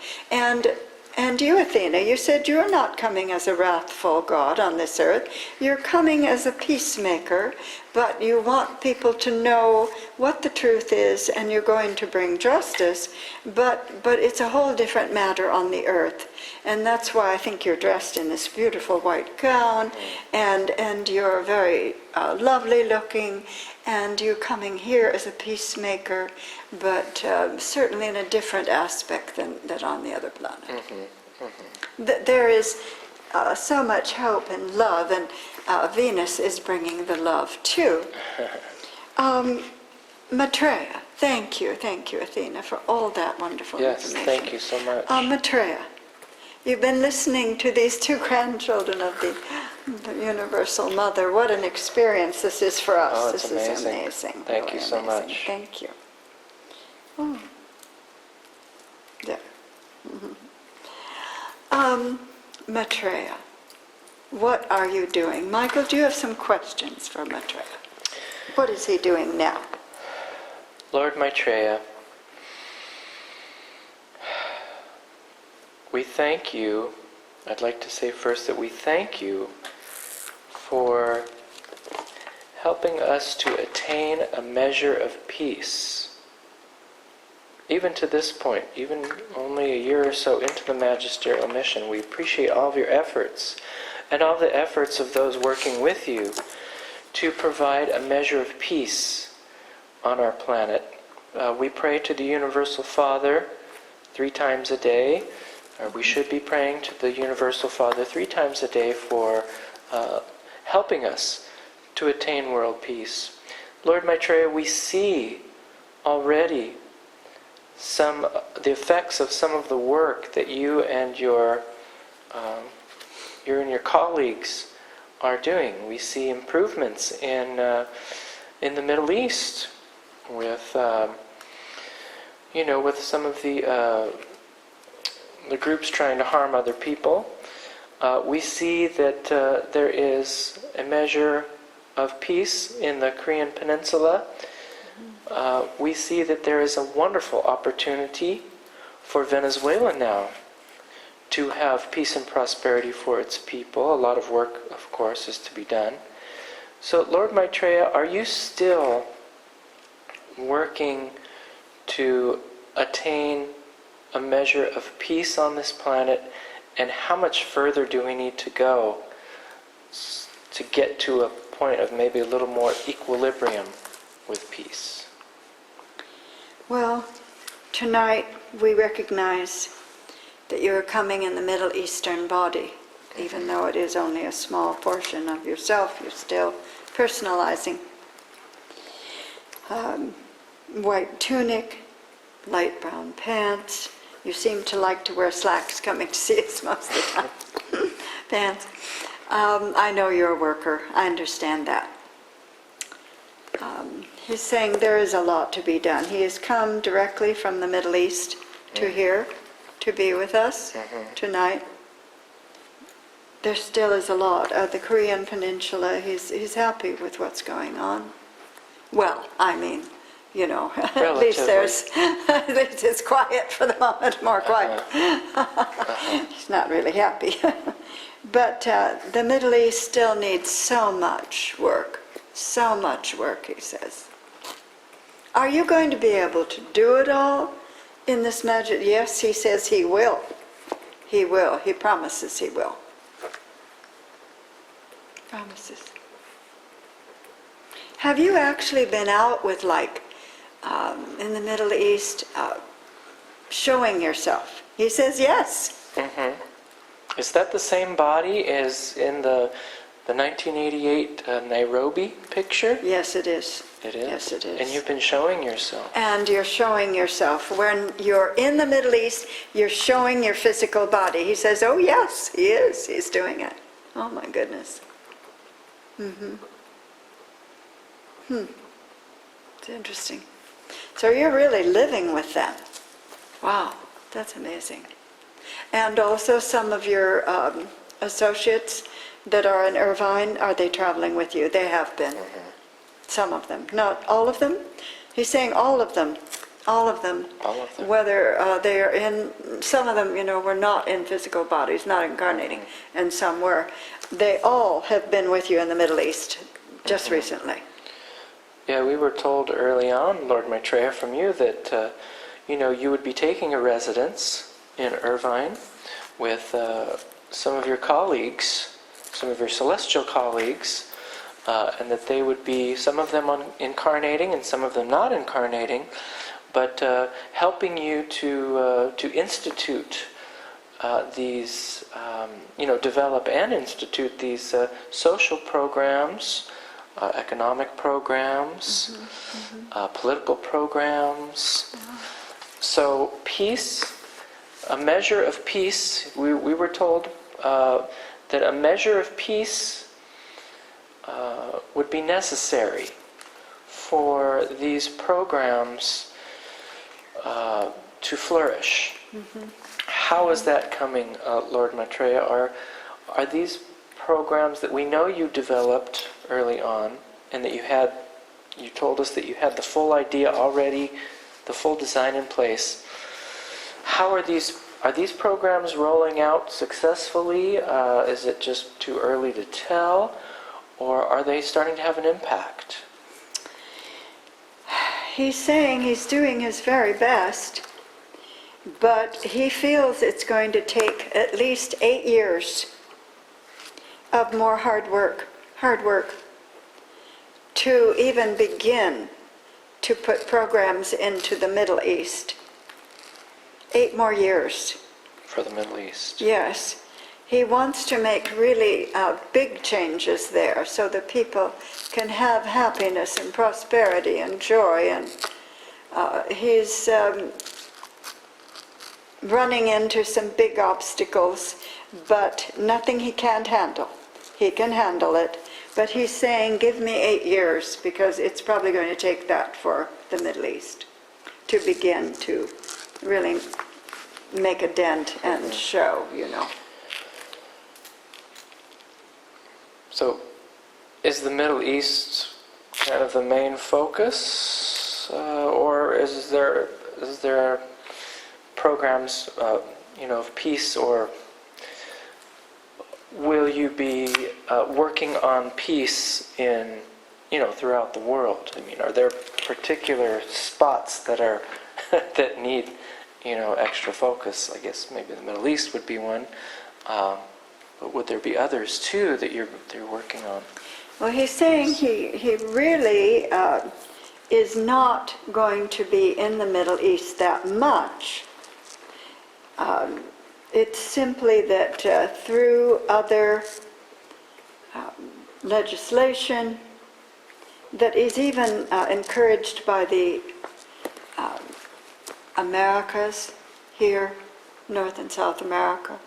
And you, Athena, you said you're not coming as a wrathful god on this earth. You're coming as a peacemaker, but you want people to know what the truth is, and you're going to bring justice, but it's a whole different matter on the earth. And that's why I think you're dressed in this beautiful white gown, and you're very lovely looking, and you're coming here as a peacemaker, but certainly in a different aspect than on the other planet. There is so much hope and love, and Venus is bringing the love too. Maitreya, thank you, Athena, for all that wonderful Yes, information. thank you so much. Maitreya, you've been listening to these two grandchildren of the Universal Mother. What an experience this is for us. Oh, it's this amazing. is amazing. Thank really you so amazing. much. Thank you. Oh. There. Maitreya, what are you doing? Michael, do you have some questions for Maitreya? What is he doing now? Lord Maitreya, we thank you. I'd like to say first that we thank you for helping us to attain a measure of peace. Even to this point, even only a year or so into the magisterial mission, we appreciate all of your efforts and all the efforts of those working with you to provide a measure of peace on our planet. We pray to the Universal Father 3 times a day. We should be praying to the Universal Father 3 times a day for helping us to attain world peace. Lord Maitreya, we see already the effects of some of the work that you and your colleagues are doing. We see improvements in the Middle East with with some of the groups trying to harm other people. We see that there is a measure of peace in the Korean Peninsula. We see that there is a wonderful opportunity for Venezuela now to have peace and prosperity for its people. A lot of work, of course, is to be done. So, Lord Maitreya, are you still working to attain a measure of peace on this planet? And how much further do we need to go to get to a point of maybe a little more equilibrium with peace? Well, tonight we recognize that you are coming in the Middle Eastern body. Even though it is only a small portion of yourself, you're still personalizing. White tunic, light brown pants. You seem to like to wear slacks coming to see us most of the time. Pants. I know you're a worker. I understand that. He's saying there is a lot to be done. He has come directly from the Middle East to here to be with us tonight. There still is a lot. The Korean Peninsula, he's happy with what's going on. Well, I mean, at least it's quiet for the moment, more quiet. He's not really happy. But the Middle East still needs so much work, he says. Are you going to be able to do it all in this magic? Yes, he says he will. He will. He promises he will. Promises. Have you actually been out with, in the Middle East, showing yourself? He says yes. Is that the same body as in the 1988 Nairobi picture? Yes, it is. It is? Yes, it is. And you've been showing yourself. And you're showing yourself. When you're in the Middle East, you're showing your physical body. He says, oh yes, he is. He's doing it. Oh my goodness. It's interesting. So you're really living with them. Wow, that's amazing. And also some of your associates that are in Irvine, are they traveling with you? They have been. Some of them. Not all of them. He's saying all of them. All of them. All of them. Whether they are in, some of them, were not in physical bodies, not incarnating, and some were. They all have been with you in the Middle East just recently. Yeah, we were told early on, Lord Maitreya, from you that, you would be taking a residence in Irvine with some of your colleagues, some of your celestial colleagues, and that they would be, some of them incarnating and some of them not incarnating, but helping you to institute these, develop and institute these social programs, economic programs, political programs. So peace, a measure of peace, we were told that a measure of peace would be necessary for these programs to flourish. How is that coming, Lord Maitreya? Are these programs that we know you developed early on and that you had you told us that you had the full idea already, the full design in place. How are these programs rolling out successfully? Is it just too early to tell? Or are they starting to have an impact? He's saying he's doing his very best, but he feels it's going to take at least 8 years of more hard work, to even begin to put programs into the Middle East. 8 more years. For the Middle East. Yes. He wants to make really big changes there so that people can have happiness and prosperity and joy. And he's running into some big obstacles, but nothing he can't handle. He can handle it. But he's saying, give me 8 years, because it's probably going to take that for the Middle East to begin to really make a dent and show, you know. So, is the Middle East kind of the main focus, or is there programs, of peace, or will you be working on peace in, throughout the world? I mean, are there particular spots that are that need, extra focus? I guess maybe the Middle East would be one. But would there be others too that you're working on? Well, he's saying he really is not going to be in the Middle East that much. It's simply that through other legislation that is even encouraged by the Americas here, North and South America,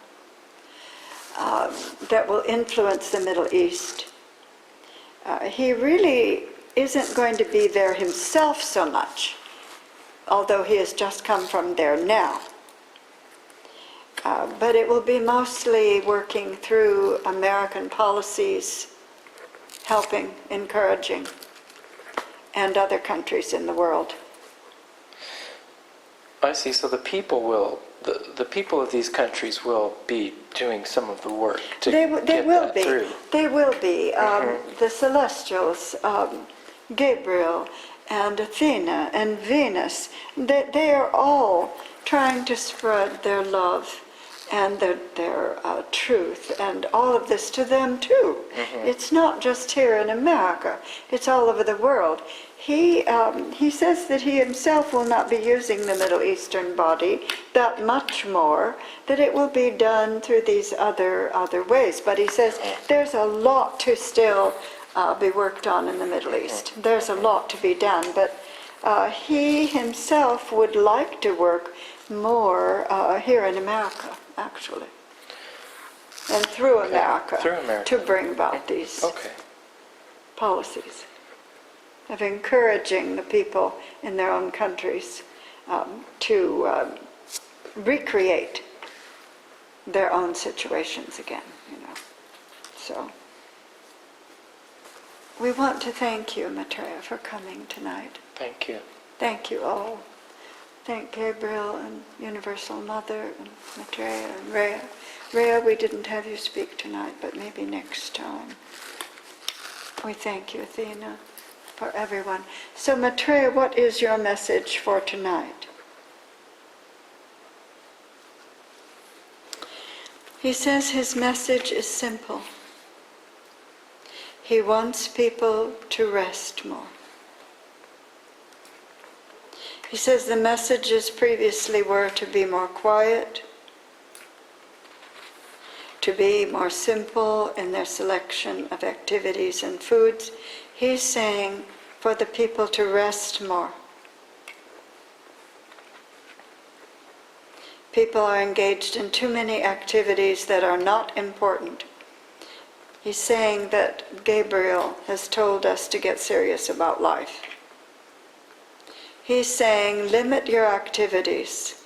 that will influence the Middle East. He really isn't going to be there himself so much, although he has just come from there now. But it will be mostly working through American policies, helping, encouraging, and other countries in the world. I see. So the people will, the people of these countries will be doing some of the work to They get will that be. through. They will be. The Celestials, Gabriel and Athena and Venus, they are all trying to spread their love and their truth and all of this to them too. It's not just here in America, it's all over the world. He says that he himself will not be using the Middle Eastern body that much more, that it will be done through these other ways. But he says there's a lot to still be worked on in the Middle East. There's a lot to be done, but he himself would like to work more here in America, actually, and through America, to bring about these policies of encouraging the people in their own countries to recreate their own situations again, So we want to thank you, Maitreya, for coming tonight. Thank you. Thank you all. Thank Gabriel and Universal Mother and Maitreya and Rhea. Rhea, we didn't have you speak tonight, but maybe next time. We thank you, Athena, for everyone. So Maitreya, what is your message for tonight? He says his message is simple. He wants people to rest more. He says the messages previously were to be more quiet, to be more simple in their selection of activities and foods. He's saying for the people to rest more. People are engaged in too many activities that are not important. He's saying that Gabriel has told us to get serious about life. He's saying limit your activities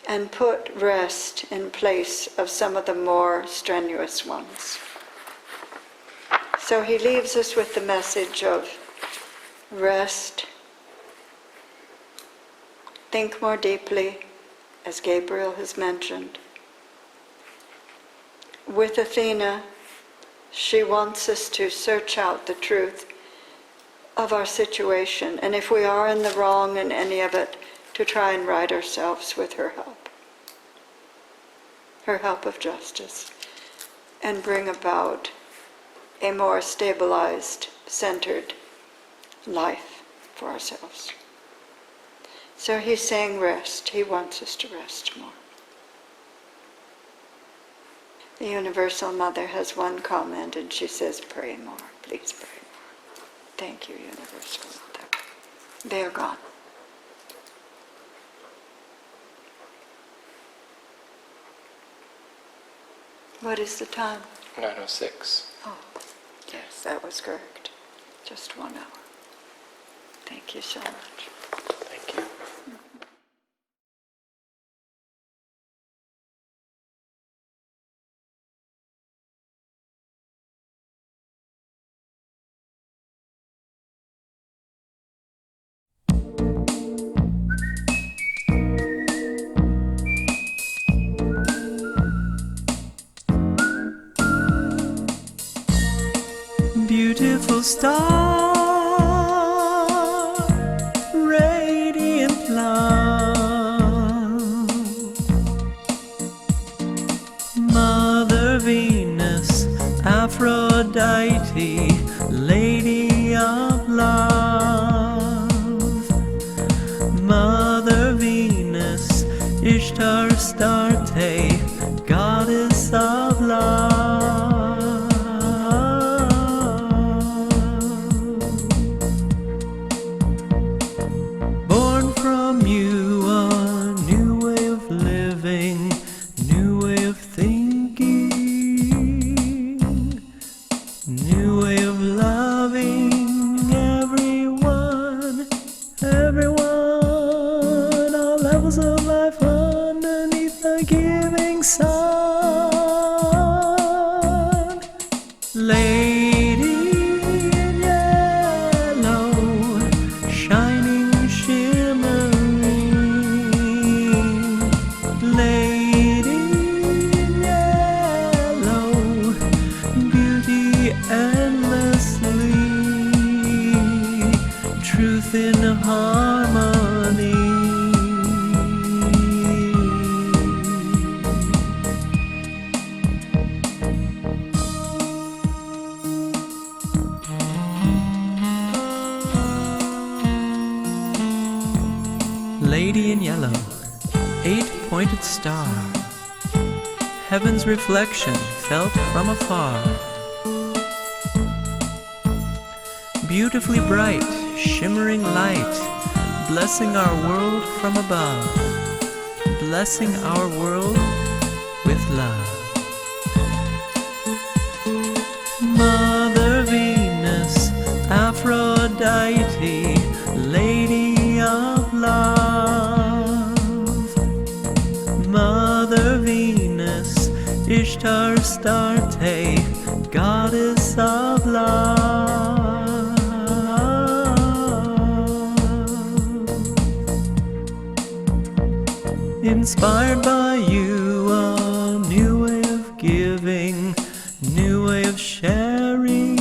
and put rest in place of some of the more strenuous ones. So he leaves us with the message of rest, think more deeply, as Gabriel has mentioned. With Athena, she wants us to search out the truth of our situation, and if we are in the wrong in any of it, to try and right ourselves with her help of justice, and bring about a more stabilized, centered life for ourselves. So he's saying rest. He wants us to rest more. The Universal Mother has one comment, and she says, pray more. Please pray more. Thank you, Universal Mother. They are gone. What is the time? 9:06. Oh, yes, that was correct. Just 1 hour. Thank you so much. Thank you. Beautiful star, radiant love, Mother Venus, Aphrodite, Lady of Love, Mother Venus, Ishtar, Starte, Goddess of Love. Born from you, a new way of living, new way of thinking, new way of loving everyone, everyone, all levels of life underneath the giving sun. Lady in yellow, shining, shimmering. Lady in yellow, beauty endlessly, truth in harmony. Lady in yellow, 8-pointed star, heaven's reflection felt from afar. Beautifully bright, shimmering light, blessing our world from above, blessing our world with love. Mother Venus, Aphrodite, Lady of Love, Mother Venus, Ishtar, Starte, Goddess of Love. Inspired by you, a new way of giving, new way of sharing,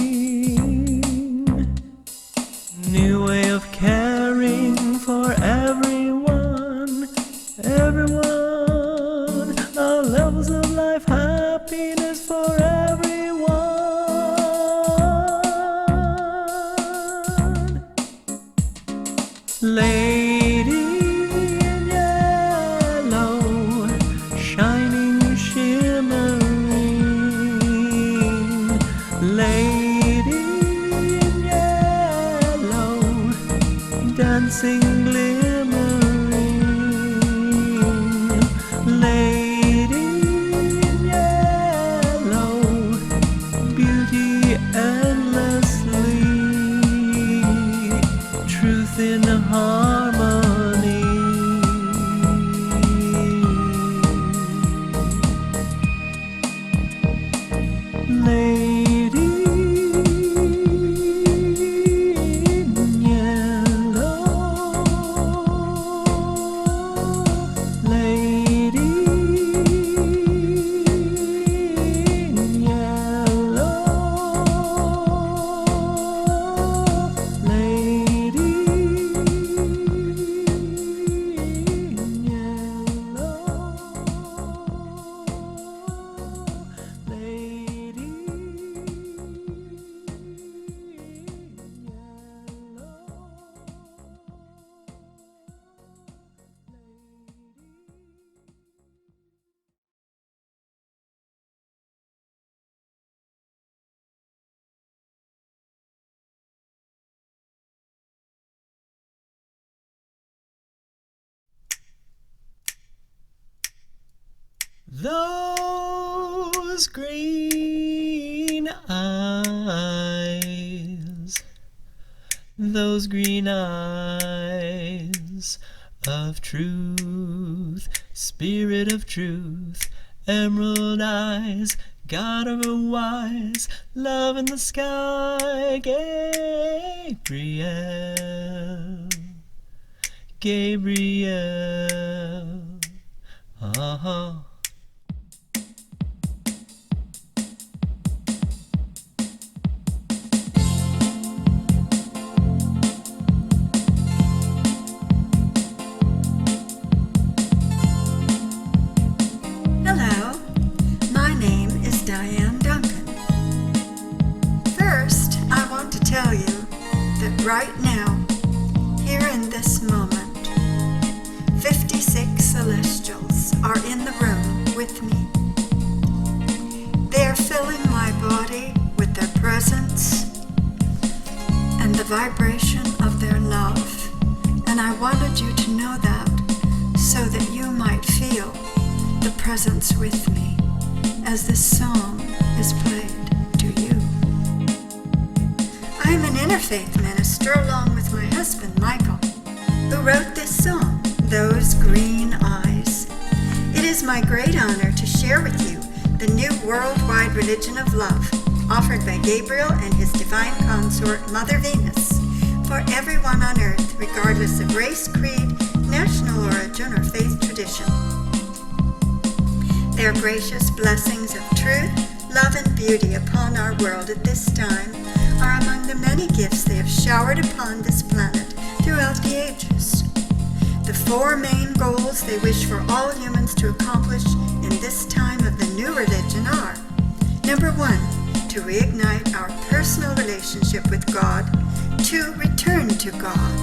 new way of caring for everyone, everyone, all levels of life, happiness for everyone. Lady in yellow, shining, shimmering. Lady in yellow, dancing, glimmering. Lady in yellow, beauty endlessly, truth in harmony. Lady in Those green eyes, those green eyes of truth, spirit of truth, emerald eyes, God of a wise, love in the sky, Gabriel, Gabriel, uh-huh. Hello, my name is Diane Duncan. First, I want to tell you that right now, here in this moment, 56 celestials are in the room with me. They are filling my body with their presence and the vibration of their love. And I wanted you to know that so that you might feel the presence with me as this song is played to you. I am an interfaith minister along with my husband Michael, who wrote this song, Those Green Eyes. It is my great honor to share with you the new worldwide religion of love offered by Gabriel and his divine consort Mother Venus for everyone on earth, regardless of race, creed, national origin, or faith tradition. Their gracious blessings of truth, love, and beauty upon our world at this time are among the many gifts they have showered upon this planet throughout the ages. The four main goals they wish for all humans to accomplish in this time of the new religion are: number 1, to reignite our personal relationship with God, to return to God.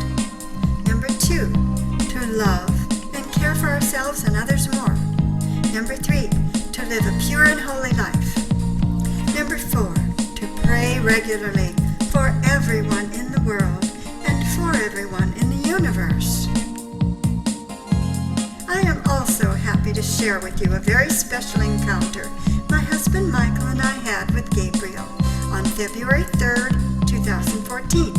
Number 2, to love and care for ourselves and others more. Number 3, to live a pure and holy life. Number 4, to pray regularly for everyone in the world and for everyone in the universe. I am also happy to share with you a very special encounter my husband Michael and I had with Gabriel on February 3rd, 2014.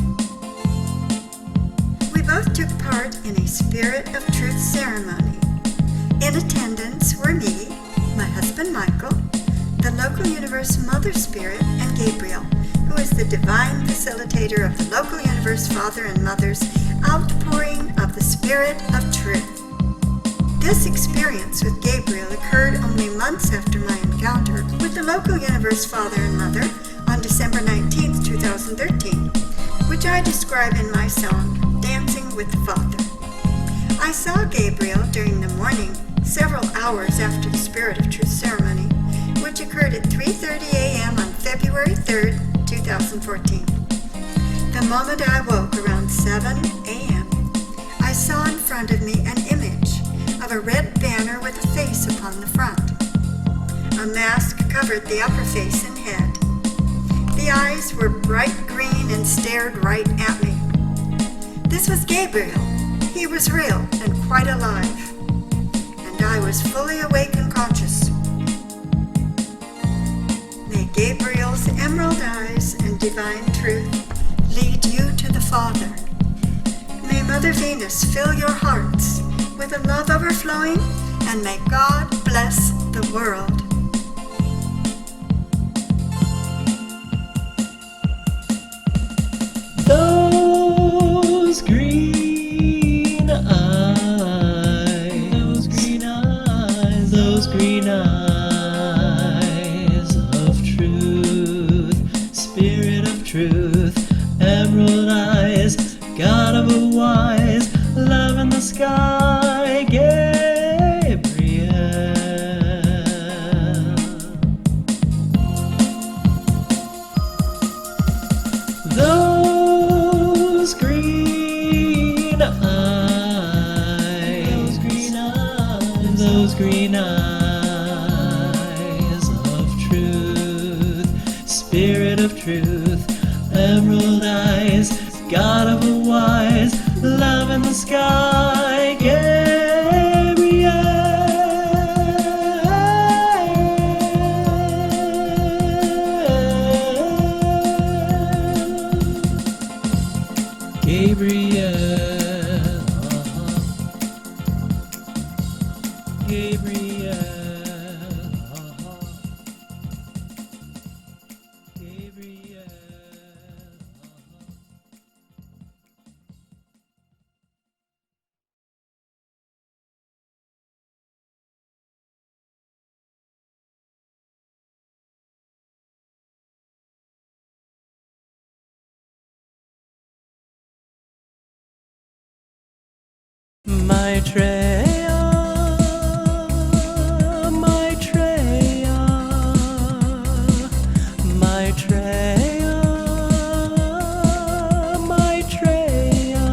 We both took part in a Spirit of Truth ceremony. In attendance were me, my husband Michael, the local universe Mother Spirit, and Gabriel, who is the divine facilitator of the local universe Father and Mother's outpouring of the Spirit of Truth. This experience with Gabriel occurred only months after my encounter with the local universe Father and Mother on December 19th, 2013, which I describe in my song, Dancing with the Father. I saw Gabriel during the morning, several hours after the Spirit of Truth ceremony, which occurred at 3:30 a.m. on February 3rd, 2014. The moment I woke around 7 a.m., I saw in front of me an image of a red banner with a face upon the front. A mask covered the upper face and head. The eyes were bright green and stared right at me. This was Gabriel. He was real and quite alive. And I was fully awake and conscious. May Gabriel's emerald eyes and divine truth lead you to the Father. May Mother Venus fill your hearts with a love overflowing, and may God bless the world. Those green eyes, those green eyes, those green eyes of truth, spirit of truth, emerald eyes, God of a wise, love in the sky, Gabriel. Those green eyes, those green eyes, those green eyes of truth, spirit of truth, emerald eyes, God of a wise, love in the sky, Gabriel. Maitreya, Maitreya, Maitreya, Maitreya,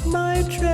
Maitreya.